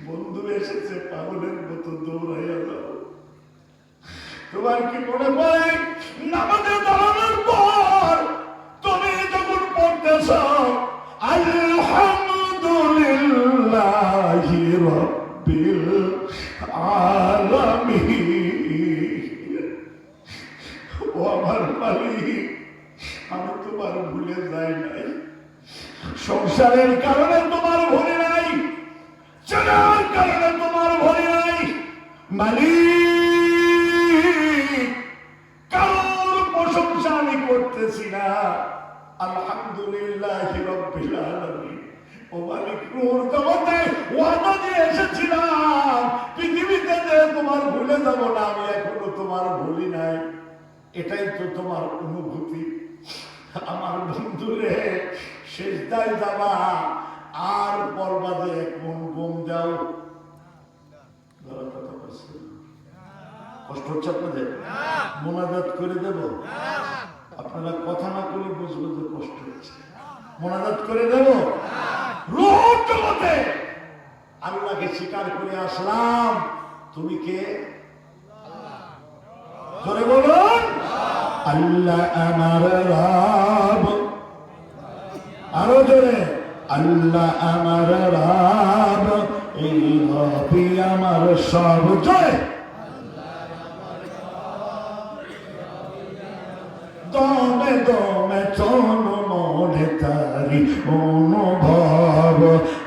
S1: বন্ধু এসেছে পাগলের মতো দৌড়াইয়া যাও তোমার কি মনে পড়ে নামাজে দাঁড়ানোর পর তুমি যখন পড়তেছ আলহামদুলিল্লাহি রাব্বিল আলামিন ও আমার মালিক আমি তোমার ভুলে যাই নাই সংসারের কারণে তোমার ভুলে নাই চলার কারণে তোমার ভুলে নাই মালিক কারোর প্রশংসা আমি করতেছি না আল্লাহ আলহামদুলিল্লাহি রাব্বিল আলামিন। ও মালিক, রূহের জগতে ওয়াদা দিয়ে এসেছিলাম পৃথিবীতে যে তোমার ভুলে যাব না, আমি এখনো তোমার ভুলি নাই। এটাই তো তোমার অনুভূতি। আমার বন্ধুরে, সেজদায় যাবা আর বরবাদে এক মন গম যাও। কষ্ট হচ্ছে আপনাদের? মোনাজাত করে দেব? আপনারা কথা না করে বুঝবো যে কষ্ট হচ্ছে। মোনাজাত করে দেব? রূহের জগতে আল্লাহকে স্বীকার করে আসলাম। তুমি কে? জোরে বলুন। আল্লাহ আমার রব। আরো জোরে। আল্লাহ আমার রব, এই রবি আমার সব। জোরে। দমে দমে চন মনে তারি অনুভব।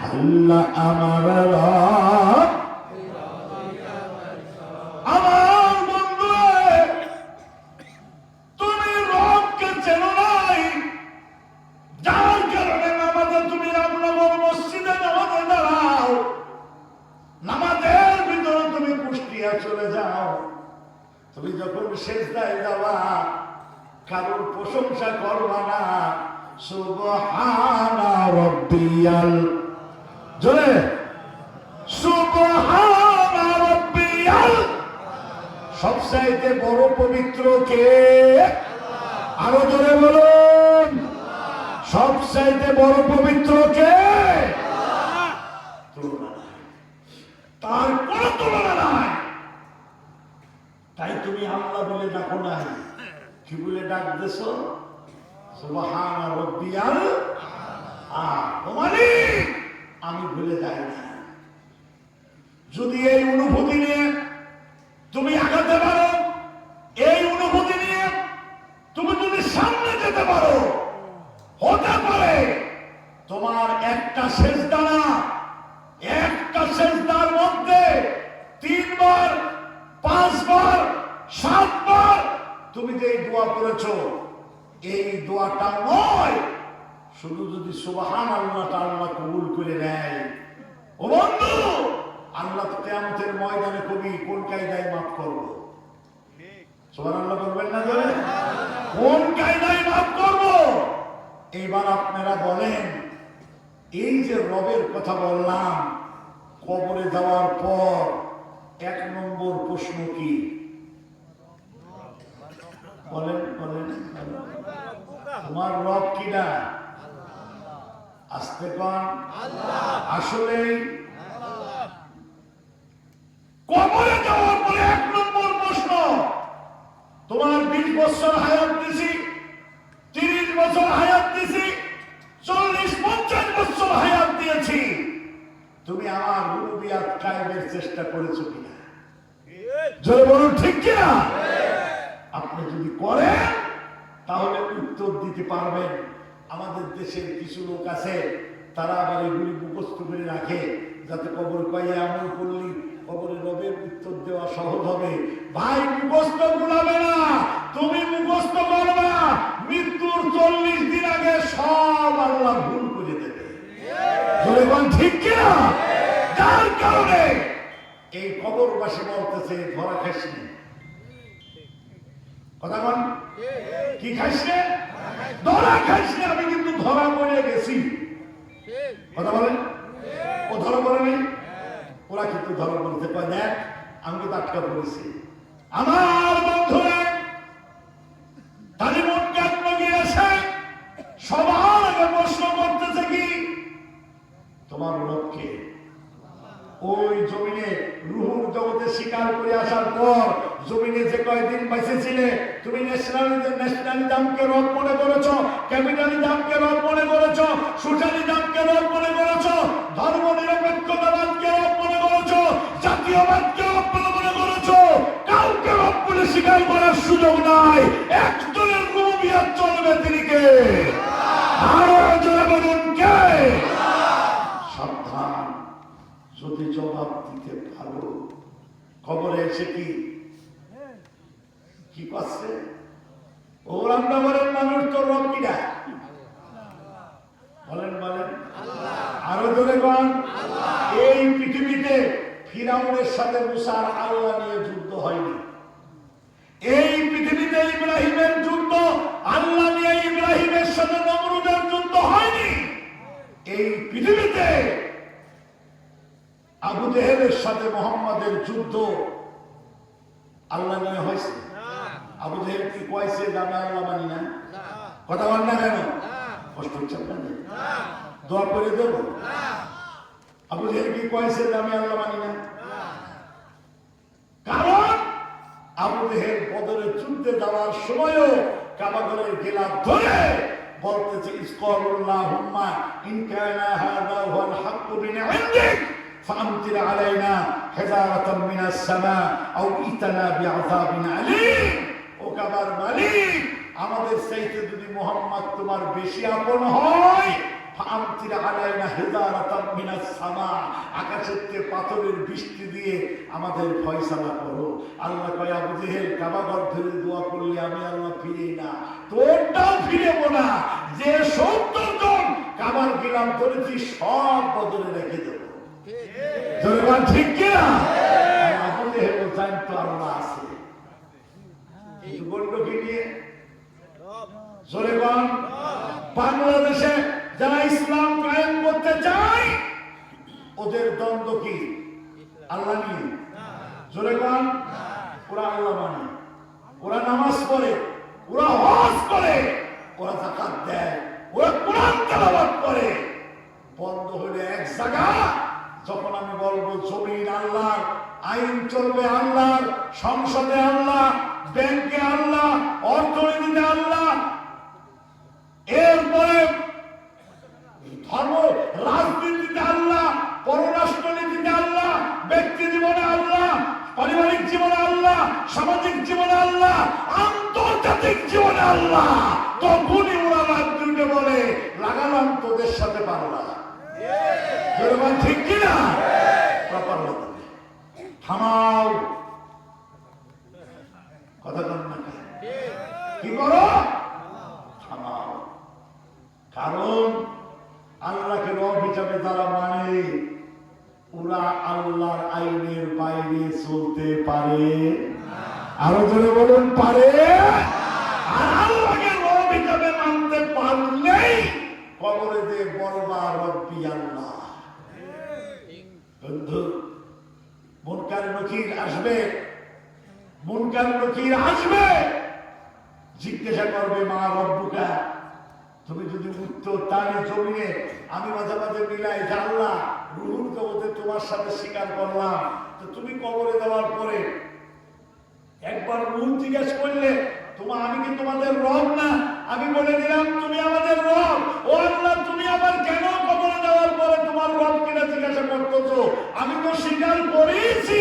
S1: আল্লাহ আমার রব। আমার বন্ধু, তুমি রবকে চেনো নাই, যার কারণে নামাজে তুমি রামনগর মসজিদে নামাজে দাঁড়াও, নামাজের ভিতরে তুমি কুষ্টিয়া চলে যাও। তুমি যখন সেজদায় যাবা কারোর প্রশংসা করবা না। সুবহানা রাব্বিয়াল, জোরে সুবহানা রাব্বিয়াল। সবচাইতে বড় পবিত্র কে? আরো জোরে বলুন। সবচাইতে বড় পবিত্র কে? তুলনা নাই, তার কোন তুলনা নাই। তাই তুমি আল্লাহ বলে ডাকো নাই, কি বলে ডাক দেছ? সুবহানা রাব্বিয়াল আ'লা। আমি ভুলে যাই না। যদি এই অনুভূতি নিয়ে তুমি আগাতে পারো, এই অনুভূতি নিয়ে তুমি যদি সামনে যেতে পারো, হতে পারে তোমার একটা সেজদা না, একটা সেজদার মধ্যে 3 বার 5 বার 7 বার তুমি যে দোয়া করেছো, এই দোয়াটা নয়, শুধু যদি সুবহানাল্লাহটা আল্লাহ কবুল করে নেয়, ও বন্ধু, আল্লাহ তো কিয়ামতের ময়দানে কবি কোন কায়দায় মাফ করব? সুবহানাল্লাহ বলবেন না? ধরে কোন কায়দায় মাফ করব? এইবার আপনারা বলেন, এই যে রবের কথা বললাম, কবরে যাওয়ার পর 1 নম্বর প্রশ্ন কি? বলেন বলেন। তোমার রব কিনা? আস্তে কন। আসলে কবরে যাওয়ার পরে 1 নম্বর প্রশ্ন, তোমার 20 বছর হায়াত দিছি, 30 বছর হায়াত দিছি, 40-50 বছর হায়াত দিয়েছি, তুমি আমার রুবুবিয়াত কায়েমের চেষ্টা করেছো কিনা? জোরে বলুন, ঠিক কিনা? আপনি যদি করেন তাহলে উত্তর দিতে পারবেন। আমাদের দেশের কিছু লোক আছে, তারা আবার এগুলি মুখস্থ করে রাখে, যাতে কবর কয়ে আমল করলি কবরে রবের উত্তর দেওয়া সহজ হবে। ভাই, মুখস্থ গুলাবে না, তুমি মুখস্থ করবা, মৃত্যুর 40 দিন আগে সব আল্লাহ ভুল করে দেবে। জোরে বল, ঠিক কিনা? যার কারণে এই কবরবাসী বলতেছে ধরা খাসনি। কথা বল, কি খাইছে? ধরা খাইছে। আমি কিন্তু ধরা পড়ে গেছি। কথা বলেন, ও ধরা পড়ে নেই, ওরা কিন্তু ধরা পড়েছে। কয় দেখ, আমি কিন্তু আটকা পড়েছি। আমার বন্ধুরা, তালিমুন কেন্দ্র গিয়েছে, সবার আগে প্রশ্ন করতেছে কি? তোমার লক্ষ্যে ওই জমিনে রুহুর জগতে স্বীকার করে আসার পর জমিনে যে কয়েকদিন বেঁচেছিলে, তুমি ন্যাশনালিজমকে রব মনে করেছো, ক্যাপিটালিজমকে রব মনে করেছো, সোশ্যালিজমকে রব মনে করেছো, ধর্ম নিরপেক্ষতাবাদকে রব মনে করেছো, জাতীয়বাদকে রব মনে করেছো। কাউকে রব বলে স্বীকার করার সুযোগ নাই। একজনের রুবুবিয়াত চলবে, তিনি কে? আরো জোরে বলুন, কে? সাবধান, যদি জবাব দিতে পারো, খবরে এসে কি করছে? ও রান্নাঘরের মানুষ তো রব কিনা? ফিরাউনের সাথে মুসার আল্লাহ নিয়ে যুদ্ধ হয়নি। এই পৃথিবীতে ইব্রাহিমের যুদ্ধ আল্লাহ নিয়ে, ইব্রাহিমের সাথে নমরুদের যুদ্ধ হয়নি। এই পৃথিবীতে আবু জেহেলের সাথে মুহাম্মাদের যুদ্ধ আল্লাহ নিয়ে হয়েছে। আবু জেহেল কি কয়েছে যে আমি আল্লাহ মানি না? কথা বল না কেন? কষ্ট হচ্ছে আপনাদের? দোয়া করে দেব? আবু জেহেল কি কয়েছে যে আমি আল্লাহ মানি না? কারণ আবু জেহেল বদরের যুদ্ধে যাওয়ার সময়ও কাবাগরের গিলাফ ধরে বলতেছে ইসকাল্লাহুম্মা ইন কানা হাযা হুয়াল হাক্কু মিন ইনদিক ফামতির আলাইনা হিজারাতাম মিনাস সামা আও ইতানা বিআযাবিন আলীম। ও কাবার মালিক, আমাদের চাইতে যদি মুহাম্মদ তোমার বেশি আপন হয়, ফামতির আলাইনা হিজারাতাম মিনাস সামা, আকাশের থেকে পাথরের বৃষ্টি দিয়ে আমাদের ফয়সালা করো। আল্লাহ কয় আবু জেহেল কাবাঘর ধরে দোয়া করলে আমি আল্লাহ ফিরে না, তোরটাও ফিরেব না। যে 70 জন কাবার গিলাম ধরেছি সব বদলে রেখে দেব। জনগণ ঠিক কিনা? আবু জেহেল জানতো আল্লাহ আছে। এই বলল কি নিয়ে? জনগণ, বাংলাদেশে যারা ইসলাম কায়েম করতে চায় ওদের দ্বন্দ্ব কি? আল্লাহ নিয়ে। জনগণ, ওরা আল্লাহ মানে, ওরা নামাজ পড়ে, ওরা হজ করে, ওরা যাকাত দেয়, ওরা কোরআন তেলাওয়াত করে। বন্ধ হলে এক জায়গা, যখন আমি বলবো জমিন আল্লাহর, আইন চলবে আল্লাহর, সংসদে আল্লাহ, ব্যাংকে আল্লাহ, অর্থনীতিতে আল্লাহ, এরপরে ধর্ম রাজনীতিতে আল্লাহ, পররাষ্ট্রনীতিতে আল্লাহ, ব্যক্তি জীবনে আল্লাহ, পারিবারিক জীবনে আল্লাহ, সামাজিক জীবনে আল্লাহ, আন্তর্জাতিক জীবনে আল্লাহ, তখনই ওরা রাজনীতি বলে লাগালাম তোদের সাথে পাল্লা। ঠিক কিনা? থামাও, কথা বল না, কি করো? থামাও। কারণ আল্লাহকে রব হিসাবে যারা মানে ওরা আল্লাহর আইনের বাইরে চলতে পারে। আরো জোরে বলুন, পারে। আর আল্লাহকে রব হিসাবে মানতে পারলেই কবরে যে বলবা রব্বি আল্লাহ। বন্ধু, মুনকার নকির আসবে, মুনকার নকির আসবে, জিজ্ঞাসা করবে মা রব্বুকা। তুমি যদি উত্তর তাহলে জমিনে আমি মাঝে মাঝে মিলাই যে আল্লাহ রুহুল জগতে তোমার সাথে স্বীকার করলাম, তো তুমি কবরে দেওয়ার পরে একবার রুহ জিজ্ঞেস করলে আমি কি তোমাদের রব না? আমি বলে দিলাম তুমি আমাদের রব। ও আল্লাহ, তুমি আবার কেন কবরে দেওয়ার পরে তোমার রব কিনা জিজ্ঞাসা করতেছো? আমি তো স্বীকার করেছি।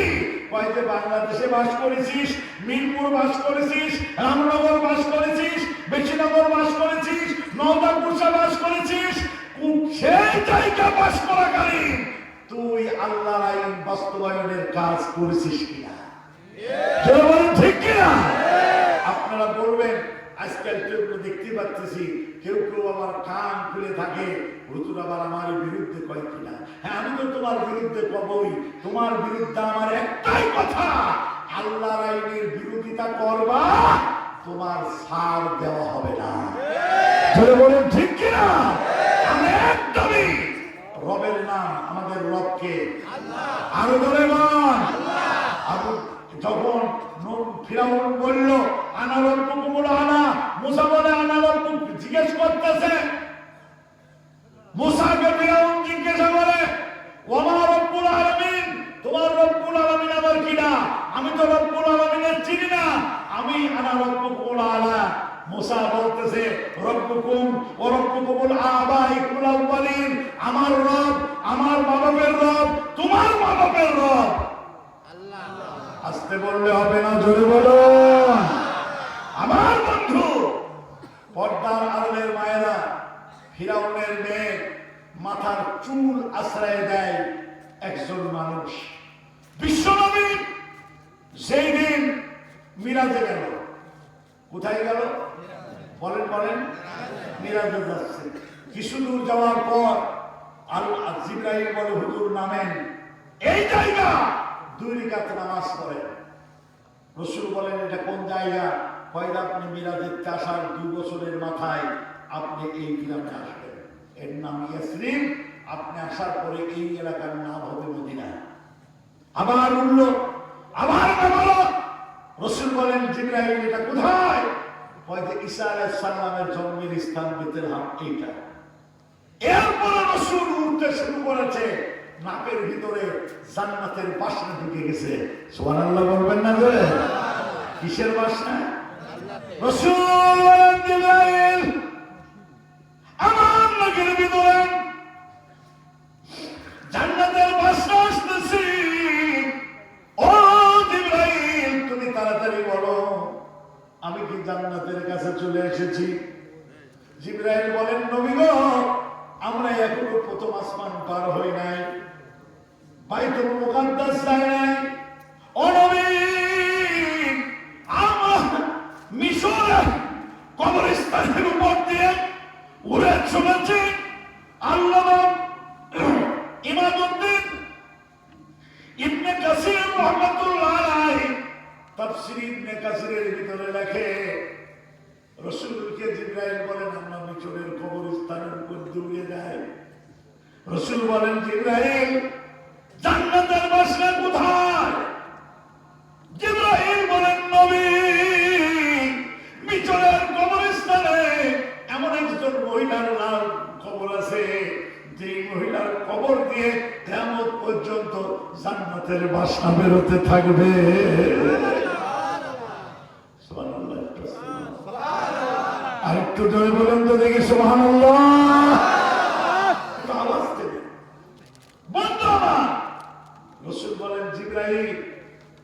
S1: কয়েছে বাংলাদেশে বাস করেছিস, মিরপুর বাস করেছিস, রামনগর বাস করেছিস, বেশিনগর বাস করেছিস, নওদাপুরসা বাস করেছিস, সেই জায়গা বাস করাকালীন তুই আল্লাহর আইন বাস্তবায়নের কাজ করেছিস কিনা? ঠিক কিনা? আপনারা বলবেন আজকাল কেউ দেখতে পাচ্ছি, কেউ কেউ আবার কান খুলে থাকে, হুজুর আবার আমার বিরুদ্ধে কয় কিনা। হ্যাঁ, আমি তো তোমার বিরুদ্ধে কবই। তোমার বিরুদ্ধে আমার একটাই কথা, আল্লাহর আইনের বিরোধিতা করবা, তোমার ছাড় দেওয়া হবে না। বলেন ঠিক কিনা? আমি একদমই রবের নাম, আমাদের রবকে আরো ধরে মান। যখন ফিরাউন বলল আনা রব্বুকুম আ'লা, মুসা বলে আনা রব্বুক, জিজ্ঞেস করতেছে মুসাকে। ফিরাউন জিজ্ঞাসা করে ওমা রব্বুল আলামিন, তোমার রব্বুল আলামিন আবার কিনা? আমি তো রব্বুল আলামিনের চিনি না, আমি আনা রব্বুকুম আ'লা। মুসা বলতেছে রব্বুকুম ওয়া রব্বুকুমুল আবাইকুল আউয়ালিন, আমার রব আমার বাবাদের রব, তোমার বাবাদের রব। আসতে বললে হবে না, জোরে বলো। আমার বন্ধু, পর্দার আড়ালের মায়েরা, ফিরাউনের মেয়ে মাথার চুল আশ্রয় দেয় একজন মানুষ। বিশ্বনবী সেই দিন মিরাজে গেল। কোথায় গেল? বলেন বলেন। মিরাজে যাচ্ছে। কিছু দূর যাওয়ার পর জিবরাইল বলে হুজুর নামেন। এই জায়গা 2 রাকাত নামাজ পড়েন। রাসূল বলেন এটা কোন জায়গা? কয়টা আপনি মিরাজের আসার 2 বছরের মাথায় আপনি এই গ্রামে আসবেন, এর নাম ইয়াসরিব। আপনি আসার পরে এই এলাকার নাম হবে মদিনা। আবার উঠল, আবার নামালো। রাসূল বলেন জিবরাইল এটা কোথায়? কয়টা ঈসা আলাইহিস সালামের জন্মের স্থান বেতেলহাম এইটা। এরপরে রাসূল উঠতে শুরু করেছে, নাকের ভিতরে জান্নাতের বাসনা ঢুকে গেছে। সুবহানাল্লাহ বলবেন না জোরে? কিসের বাসনা? রাসূল বলেন জিবরাইল আমার নাকের ভিতরে জান্নাতের বাসনা আসতেছে। ও জিবরাইল তুমি তাড়াতাড়ি বলো আমি কি জান্নাতের কাছে চলে এসেছি? জিবরাইল বলেন নবী গো আমরা এখনো প্রথম আসমান পার হই নাই, বাইতুল মুকাদ্দাস যাই নাই। ও নবী আমরা মিশরের কবরস্থানের উপর দিয়ে উড়ে চলেছি। আল্লামা ইমাদউদ্দিন ইবনে কাসির রাহমাতুল্লাহ আলাইহি তাফসীর ইবনে কাসিরের ভিতরে লেখে রাসূলকে জিবরাইল বলেন আমরা মিশরের কবরস্থানের উপর দৌড়ে যাই। রাসূল বলেন জিবরাইল জান্নাতের বাসনা কোথায়? জিবরাইল বলেন নবী মিশরের কবরস্থানে এমন একজন মহিলার নাম কবর আছে যে মহিলার কবর দিয়ে কিয়ামত পর্যন্ত জান্নাতের বাসনা বেরোতে থাকবে। সুবহানাল্লাহ। আরেকটু জোরে বলেন তো দেখি সুবহানাল্লাহ। আওয়াজ দেবে বন্ধু আমার। রাসূল বলেন জিবরাইল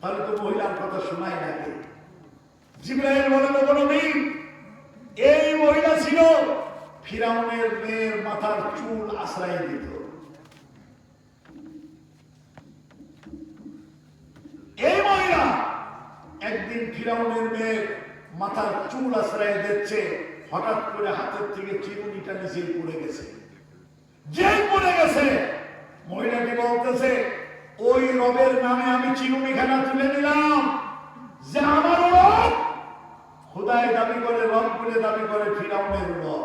S1: তাহলে তো মহিলার কথা শোনাই লাগে। জিবরাইল বলেন ও নবী এই মহিলা ছিল ফিরাউনের মেয়ের মাথার চুল আশ্রয় দিত। এই মহিলা একদিন ফিরাউনের মেয়ের মাথার চুল আশ্রয় দিচ্ছে, হঠাৎ করে হাতের থেকে চিরুনিটা নিচে পড়ে গেছে। যেই পড়ে গেছে মহিলাটি বলতেছে ওই রবের নামে আমি চিরুনিখানা তুলে নিলাম যে আমার রব খোদাই দাবি করে, রব বলে দাবি করে ফিরাউনের রব।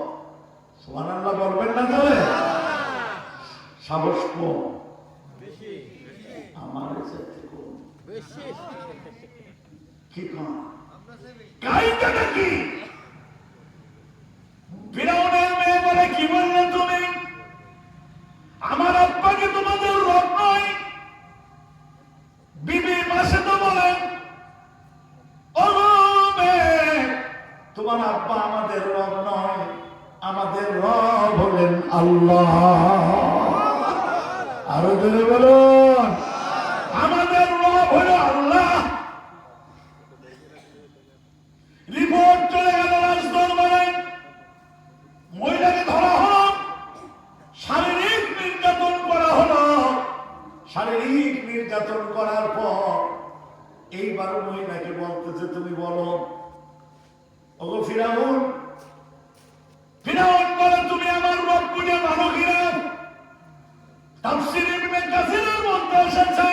S1: সুবহানাল্লাহ বলবেন না তাহলে? সাহস কম আমার কি কম কাইটা কি? ফিরাউনের মেয়ে বলে কি বললে তুমি? আমার আব্বাকে তোমাদের রব নয়। বিবি মাসে তো বলেন ও তোমার আব্বা আমাদের রব নয়, আমাদের রব হলেন আল্লাহ। আরো জোরে বলুন আমাদের রব হলো আল্লাহ। রিপোর্ট চলে গেল রাজদরবারে, মহিলাকে ধরা হলো, শারীরিক নির্যাতন করা হলো। শারীরিক নির্যাতন করার পর এইবার মহিলাকে বলতেছে তুমি বলো ওগো ফিরাউন। ফিরাউন বলে তুমি আমার রব বলে মানো কিনা? তাফসীর ইবনে কাসিরের মধ্যে এসেছে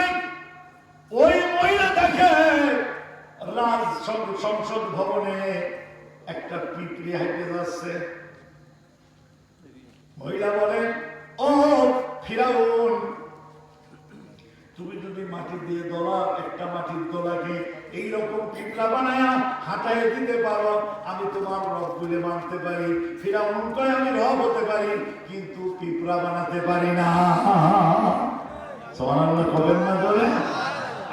S1: ওই মহিলা দেখে রাজ সংসদ ভবনে একটা পিঁপড়ে হেঁটে যাচ্ছে। মহিলা বলে ও ফিরাউন তুমি যদি মাটি দিয়ে দোলা একটা মাটির দোলাকে এইরকম পিঁপড়া বানায়া হাঁটাই দিতে পারো আমি তোমার রব বলে মানতে পারি। ফিরাউন কয় আমি রব হতে পারি কিন্তু পিঁপড়া বানাতে পারি না। সুবহানাল্লাহ কবেন না বলে?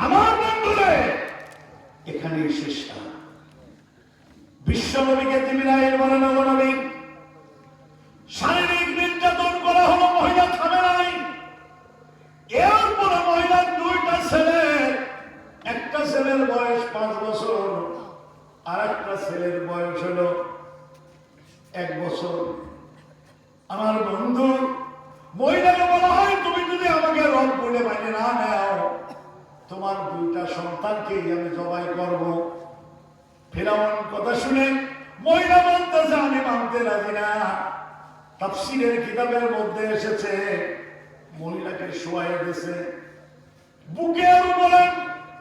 S1: আমার বন্ধুরে এখানেই শেষ না। বিশ্ব নবীকে জিবরাইল বলেন ও নবী শারীরিক নির্যাতন করা হলো, মহিলা থামে নাই। এরপরে মহিলার 2টা ছেলে, একটা ছেলের বয়স 5 বছর আর একটা ছেলের বয়স হলো 1 বছর। আমার বন্ধু মহিলাকে বলা হয় তুমি যদি আমাকে রব বলে মানে না নাও তোমার 2টা সন্তানকেই আমি জবাই করব। ফিরাউন কথা শুনে মহিলা বলতেছে আমি মানতে রাজি না। তাফসীরের কিতাবের মধ্যে এসেছে মহিলাকে শোয়াই দিয়েছে, বুকের উপরে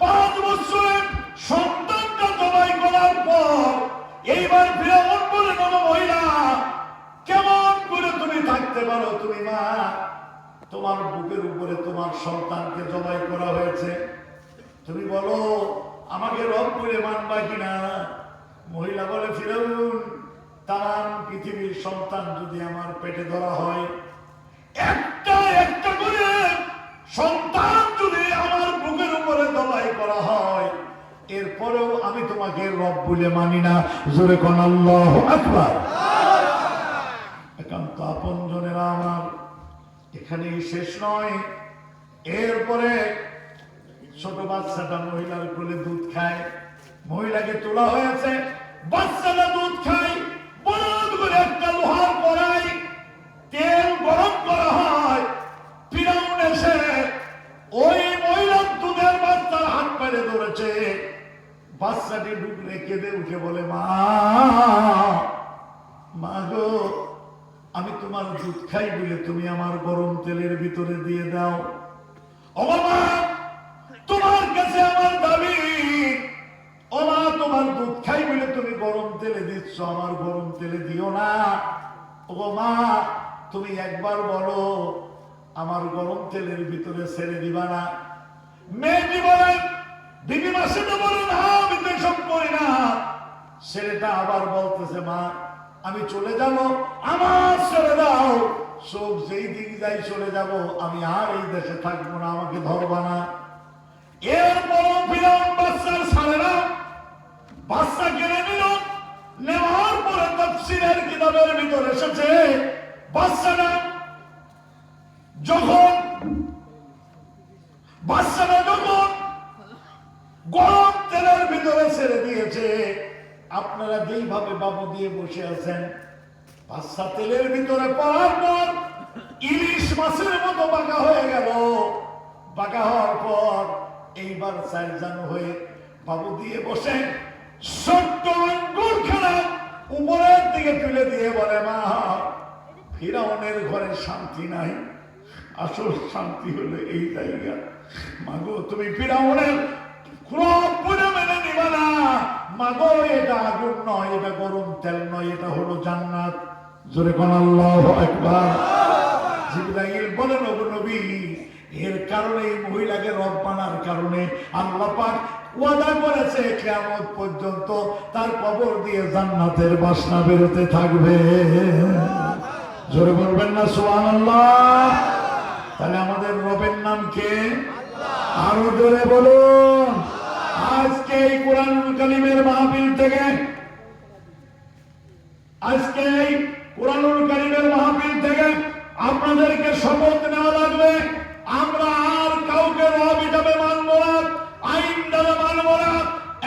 S1: 5 বছরের সন্তানটা জবাই করার পর এইবার ফিরাউন বলে মহিলা, কেমন করে তুমি থাকতে পারো? তুমি মা, তোমার বুকের উপরে তোমার সন্তানকে জবাই করা হয়েছে, তুমি বলো আমাকে রব বলে মানবা কিনা? মহিলা বলে, ফিরাউন, তাম পৃথিবীর সন্তান যদি আমার পেটে ধরা হয়, একটা একটা করে সন্তান যদি আমার বুকের উপরে জবাই করা হয়, এরপরেও আমি তোমাকে রব বলে মানি না। জোরে কোন আল্লাহু আকবার। একান্ত আপনজনেরা আমার, এখানেই শেষ নয়। এরপরে ছোট বাচ্চাটা মহিলার কোলে দুধ খায়, মহিলাকে তোলা হয়েছে, বাচ্চাটা দুধ খায়, বলদ করে একটা লোহার কড়াই তেল গরম করা হয়। ফিরাউন এসে ওই মহিলার দুধের বাচ্চার হাত পেরে ধরেছে। বাচ্চাটি ঢুকলে কেঁদে উঠে বলে, মা, মা গো, আমি তোমার দুধ খাই বলে তুমি আমার গরম তেলের ভিতরে দিয়ে দাও। ও মা, তোমার কাছে আমার দাবি, ও মা, তোমার দুধ খাই বলে তুমি গরম তেলে দিচ্ছ, আমার গরম তেলে দিও না। ও মা, তুমি একবার বলো আমার গরম তেলের ভিতরে ছেড়ে দিবা না? মেয়েটি বলেন, বিবি মাসে তো বলেন, হ্যাঁ আমি তো এসব করি না। ছেলেটা আবার বলতেছে, মা আমি চলে যাব, আমার ছেড়ে দাও, সব যেই দিক যাই চলে যাব, আমি আর এই দেশে থাকবো না, আমাকে ধরবা না। এরপর ফিরাউন বাচ্চার ছাড়ে না, বাচ্চা কেড়ে নিল। নেওয়ার পরে তাফসীরের কিতাবের ভিতরে এসেছে, বাচ্চাটা যখন গরম তেলের ভিতরে ছেড়ে দিয়েছে, আপনারা যেইভাবে বাবু দিয়ে বসে আছেন, বাচ্চা তেলের ভিতরে পড়ার পর ইলিশ মাছের মতো বাঁকা হয়ে গেল। বাঁকা হওয়ার পর এইবার সাইজানো হয়ে বাবু দিয়ে বসে ছোট্ট আঙ্গুর খেলা উপরের দিকে তুলে দিয়ে বলে, মা, ফিরাউনের ঘরে শান্তি নাই, আসল শান্তি হলো এই জায়গা। মাগো, তুমি ফিরাউনের ক্রোধ পুরো মেনে নিবা না। মাগো, এটা আগুন নয়, এটা গরম তেল নয়, এটা হলো জান্নাত। জোরে কোন আল্লাহু আকবার। জিবরাইল বলেন, ওগো নবী, এর কারণে এই মহিলাকে রব মানার কারণে আল্লাহ পাক ওয়াদা করেছে কিয়ামত পর্যন্ত তার কবর দিয়ে জান্নাতের বাসনা বেরোতে থাকবে। জোরে বলবেন না সুবহানাল্লাহ? তাহলে আমাদের রবের নাম কে? আরো জোরে বলুন। আজকে এই কুরআনুল কারীমের মাহফিল থেকে, আজকে এই কুরআনুল কারীমের মাহফিল থেকে আপনাদেরকে শপথ নেওয়া লাগবে, আমরা আর কাউকে রব হিসাবে মানব না, আইন দ্বারা মানব না।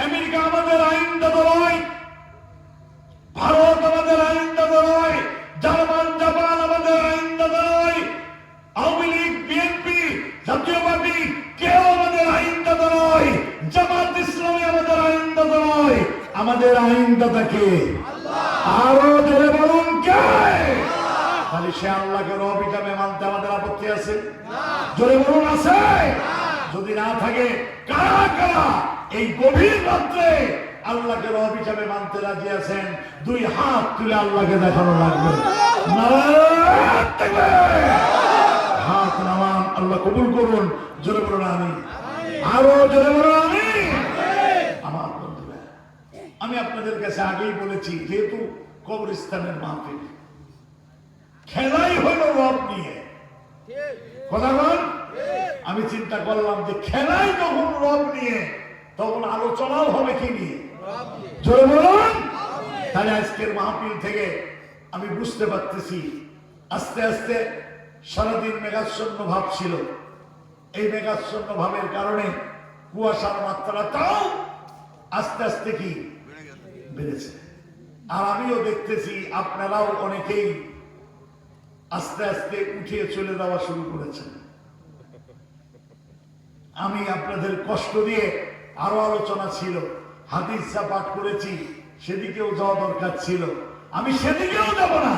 S1: আমেরিকা আমাদের আইন দাতা নয়, ভারত আমাদের আইন দাতা নয়, জার্মান জাপান আমাদের আইন দাতা নয়, আওয়ামী লীগ বিএনপি জাতীয় পার্টি কেউ আমাদের আইন দাতা নয়, জামাত ইসলামী আমাদের আইন দাতা নয়। আমাদের আইন দাতা কে? আরো জোরে বলুন, কে? তাহলে সে আল্লাহকে রব হিসাবে মানতে আমাদের আপত্তি আছে? জোরে বলুন, আছে? যদি না থাকে, কারা কারা এই গভীর রাত্রে আল্লাহকে রব হিসাবে মানতে রাজি আছেন? 2 হাত তুলে আল্লাহকে দেখানো লাগবে। হাত নামান, আল্লাহ কবুল করুন। জোরে বলুন আমিন। আরো জোরে বলুন আমিন। আমার বন্ধুরা, আমি আপনাদের কাছে আগেই বলেছি, যেহেতু কবরস্থানের মাহফিল, খেলাই হলো রব নিয়ে কথা বল। আমি চিন্তা করলাম যে খেলাই যখন রব নিয়ে, তখন আলোচনাও হবে কি নিয়ে? জোরে বলুন। তাহলে আজকের মাহফিল থেকে আমি বুঝতে পারতেছি, আস্তে আস্তে সারাদিন মেঘাচ্ছন্ন ভাব ছিল। এই মেঘাচ্ছন্ন ভাবের কারণে কুয়াশার মাত্রাটাও আস্তে আস্তে কি বেড়েছে। আর আমিও দেখতেছি আপনারাও অনেকেই আস্তে আস্তে উঠিয়ে চলে যাওয়া শুরু করেছেন। আমি আপনাদের কষ্ট দিয়ে আরো আলোচনা ছিল, হাদিস যা পাঠ করেছি সেদিকেও যাওয়া দরকার ছিল, আমি সেদিকেও যাব না,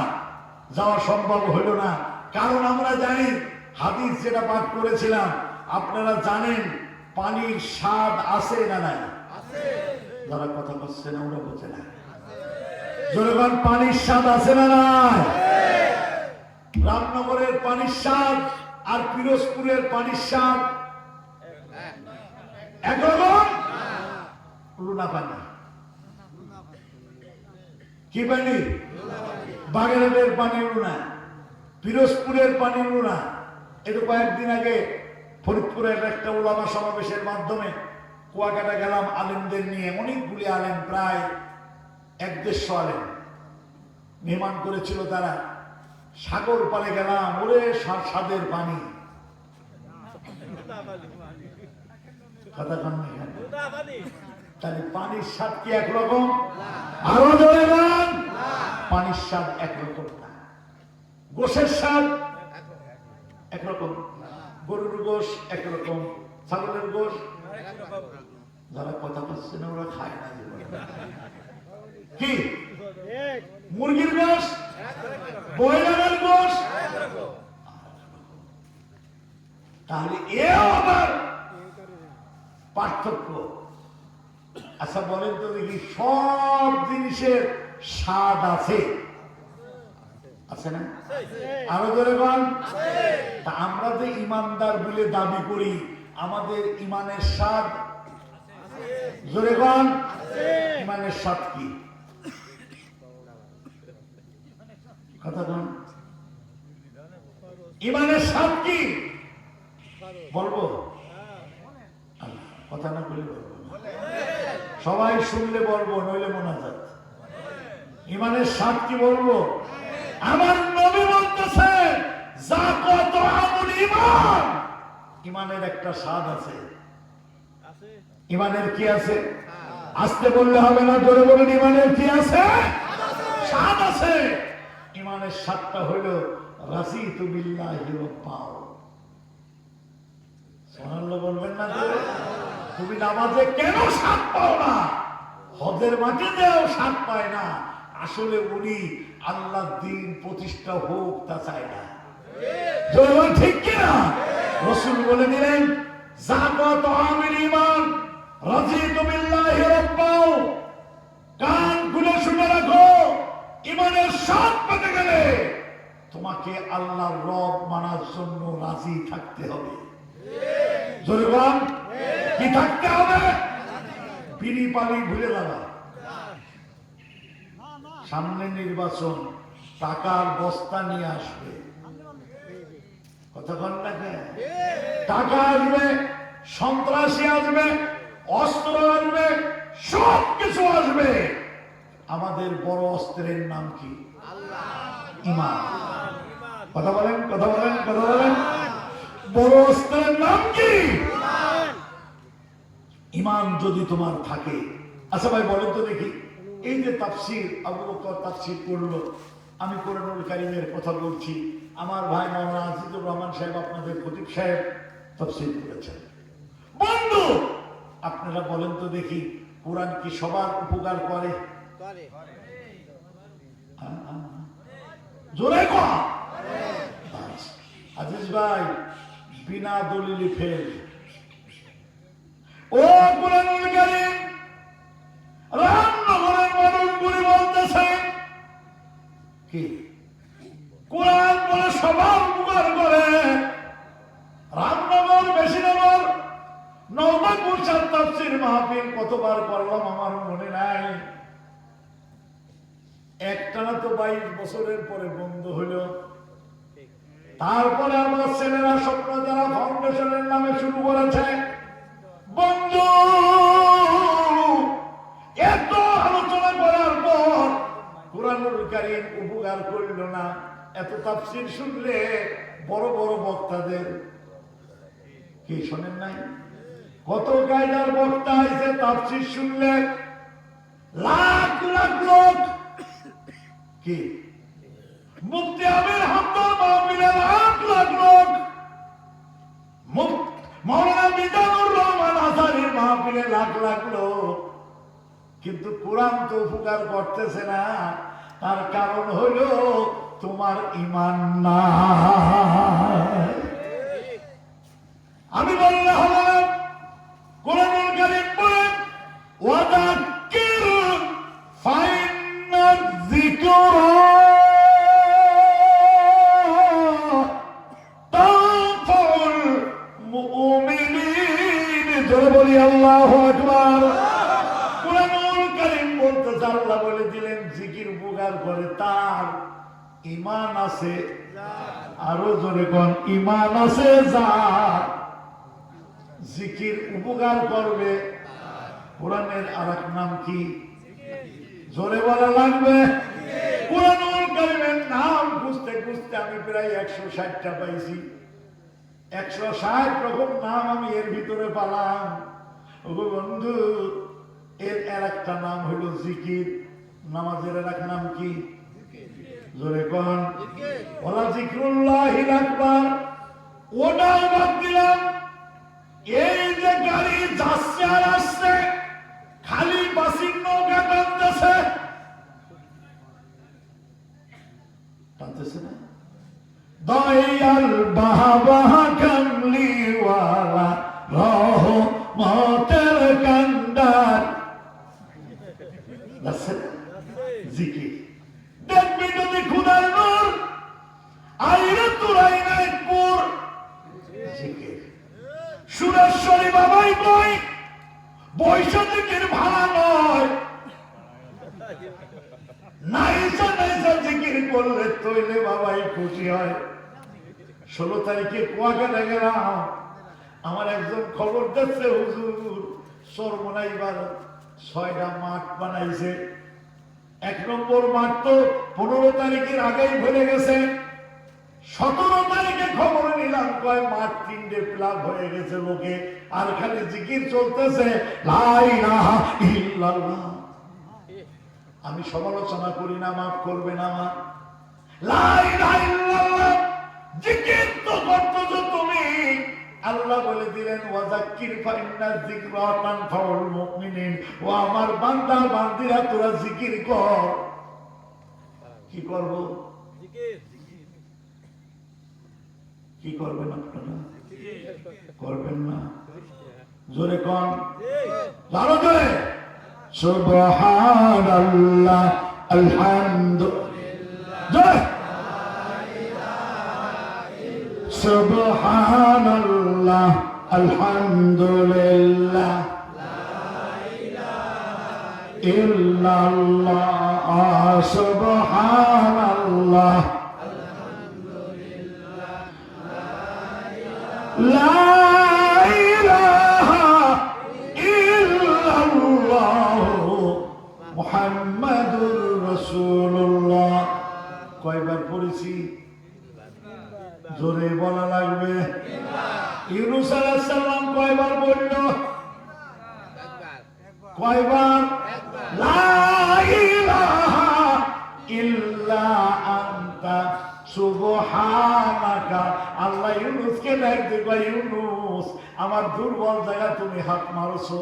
S1: যাওয়া সম্ভব হইল না। কারণ আমরা জানি হাদিস যেটা পাঠ করেছিলাম আপনারা জানেন পানির স্বাদ আছে না নাই? যারা কথা বলছে না ওরা বোঝে না। জনগণ পানির স্বাদ আছে না নাই? রামনগরের পানির স্বাদ আর পিরোজপুরের পানির স্বাদ একরকম? লুনা পানি। কি পানি? বাগেরহাটের পানি লুনা, পিরোজপুরের পানি লুনা। এটা কয়েকদিন আগে ফরিদপুরের একটা উলামা সমাবেশের মাধ্যমে কুয়াকাটা গেলাম আলেমদের নিয়ে। অনেকগুলি আলেম, প্রায় 1-150 আলেম নির্মাণ করেছিল তারা। সাগর পাড়ে গেলাম, ওরে স্বাদের পানি। কথা কন না কেন? তাহলে পানির স্বাদ কি একরকম? আরো জোরে বলেন। পানির স্বাদ একরকম না। গোশের স্বাদ একরকম, গরুর গোশ একরকম, ছাগলের গোশ। যারা কথা বলছে না ওরা খায় না। কি মুরগির গোশ, ব্রয়লারের গোশ, তাহলে এও আবার পার্থক্য। আচ্ছা বলেন তো দেখি, সব জিনিসের স্বাদ আছে, আছে না? আরো জোরে বল। তা আমরা যে ইমানদার বলে দাবি করি, আমাদের ইমানের স্বাদ জোরে বল। ইমানের স্বাদ কি? কথা বল। ইমানের স্বাদ কি বলবো? কথা না বলে বলবো, সবাই শুনলে বলবো, নইলে মোনাজাত। ইমানের স্বাদ কি বলবো? আমার নবী বলতেছে যা কত আমল ইমান, ইমানের একটা স্বাদ আছে। ইমানের কি আছে? আসতে বললে হবে না, জোরে বলুন। ইমানের কি আছে? স্বাদ আছে। ইমানের স্বাদটা হইল রাসিতু বিল্লাহি রাব্বাও। সুবহানাল্লাহ বলবেন না? তুমি নামাজে কেন স্বাদ পাও না? হজের মাটিতেও স্বাদ পায় না। আসলে উনি আল্লাহর দ্বীন প্রতিষ্ঠা হোক তা চায় না। ঠিক কিনা? রাসূল বলে দিলেন যাকাত আমিল ঈমান রাযীতু বিল্লাহি রাব্বাও। কান খুলে শুনে রাখো, ঈমানের স্বাদ পেতে গেলে তোমাকে আল্লাহর রব মানার জন্য রাজি থাকতে হবে। জোরে বল, কি থাকতে হবে? বিড়ি পানি ভুলে যাবা। সামনে নির্বাচন, টাকার বস্তা নিয়ে আসবে। কথা বল না কেন? টাকা আসবে, সন্ত্রাসী আসবে, অস্ত্র আসবে, সব কিছু আসবে। আমাদের বড় অস্ত্রের নাম কি? ঈমান। কথা বলেন, কথা বলেন, কথা বলেন। বড় অস্ত্রের নাম কি? ঈমান যদি তোমার থাকে। আচ্ছা ভাই বলেন তো দেখি, এই যে তাফসীর আবু বকর তাফসীর করলো, আমি কোরআনুল কারীমের কথা বলছি, আমার ভাই মাওলানা আজিজুর রহমান সাহেব, আপনাদের খতিব সাহেব তাফসীর করেছেন। বন্ধু আপনারা বলেন তো দেখি, কোরআন কি সবার উপকার করে? জোরে কর। আজিজ ভাই বিনা দলিলে ফেল। ও কোরআনুল কারীম রামনগরের মানুষগুলি বলতেছে কি? কোরআন বলে সবার উপকার করে। রামনগর, বেশিনগর, নওগাঁ তাফসীর মাহফিল কতবার করলাম আমার মনে নাই। একটানা তো 22 বছরের পরে বন্ধ হলো। তারপরে আমার ছেলেরা স্বপ্ন যারা ফাউন্ডেশনের নামে শুরু করেছে। বন্ধু এত আলোচনা করার পর কোরআনুল কারীম উপকার করল না। এত তাফসীর শুনলে বড় বড় বক্তাদের কি শোনেন নাই? কত কায়দার বক্তা আছে, তাফসীর শুনলে লাখ লাখ লোক। কি মুফতি আমির হামদার মাহফিলে লাখ লাখ লোক, মাওলানা মিজানুর রহমান আসারির মাহফিলে লাখ লাখ লোক, কিন্তু কোরআন তো উপকার করতেছে না। তার কারণ হইল তোমার ঈমান নাই। আমি ইমান আছে, আরো জোরে কোন ইমান আছে যার, জিকির উপকার করবে। কোরআনের আরেক নাম কি? জোরে বলা লাগবে। কোরআনুল কারীমের নাম খুঁজতে খুঁজতে আমি প্রায় 160টা পাইছি। 160 রকম নাম আমি এর ভিতরে পেলাম। ওগো বন্ধু, এর একটা নাম হইল জিকির। নামাজের এক নাম কি? জোরে কোন ওলা জিকরুল্লাহিল আকবার। ওটাও বাদ দিলাম। এই যে গাড়ি যাচ্ছে আর আসছে, খালি বাসির নৌকা টানতেছে না? দয়াল বাবা কামলিওয়ালা রহমতের কান্ডার, জিকির। দেখবি যদি খুদার নূর আইরে তুরাই নাইপুর, জিকির। সুরেশ্বরী বাবাই কই বৈশা জিকির ভাড়া নয়, নাইসা নাইসা জিকির করলে তৈলে বাবাই খুশি হয়। 16 তারিখে কুয়াকাটা গেলাম, আমার একজন খবর দিচ্ছে, হুজুর সরমনাইবার 6টা মাঠ বানাইছে। 1 নম্বর মাঠ তো 15 তারিখের আগেই ভরে গেছে। 17 তারিখে খবর নিলাম কয় মাঠ 3টে প্লাব হয়ে গেছে লোকে, আর খালি জিকির চলতেছে লা ইলাহা ইল্লাল্লাহ। আমি সমালোচনা করি না, মাফ করবে না মা। লা ইলাহা ইল্লাল্লাহ জিকির তো করতেছো তুমি। আল্লাহ বলে দিলেন ওয়াযাক্কির ফাইন্না যিকরা তানফাউল মুমিনিন। ও আমার বান্দা বান্দিরা, তোরা জিকির কর। কি করব? জিকির। কি করবেন আপনারা? করবেন না? জোরে কোন, আরো জোরে। সুবহানাল্লাহ আলহামদুলিল্লাহ, সুবহানাল্লাহ আলহামদুলিল্লাহ, ইল্লাল্লাহ, সুবহানাল্লাহ লা ইলাহা ইল্লাল্লাহ মুহাম্মাদুর রাসূলুল্লাহ। কয়বার পড়েছি? জোরে বলা লাগবে। ইউনূস আলাইহিস সালাম কয়বার বলল? কয়বার? লা ইলাহা ইল্লা আনতা সুবহানাকা। আল্লাহ ইউনূসকে ডাক দিবা, ইউনূস আমার দুর্বল জায়গা তুমি হাত মারছো।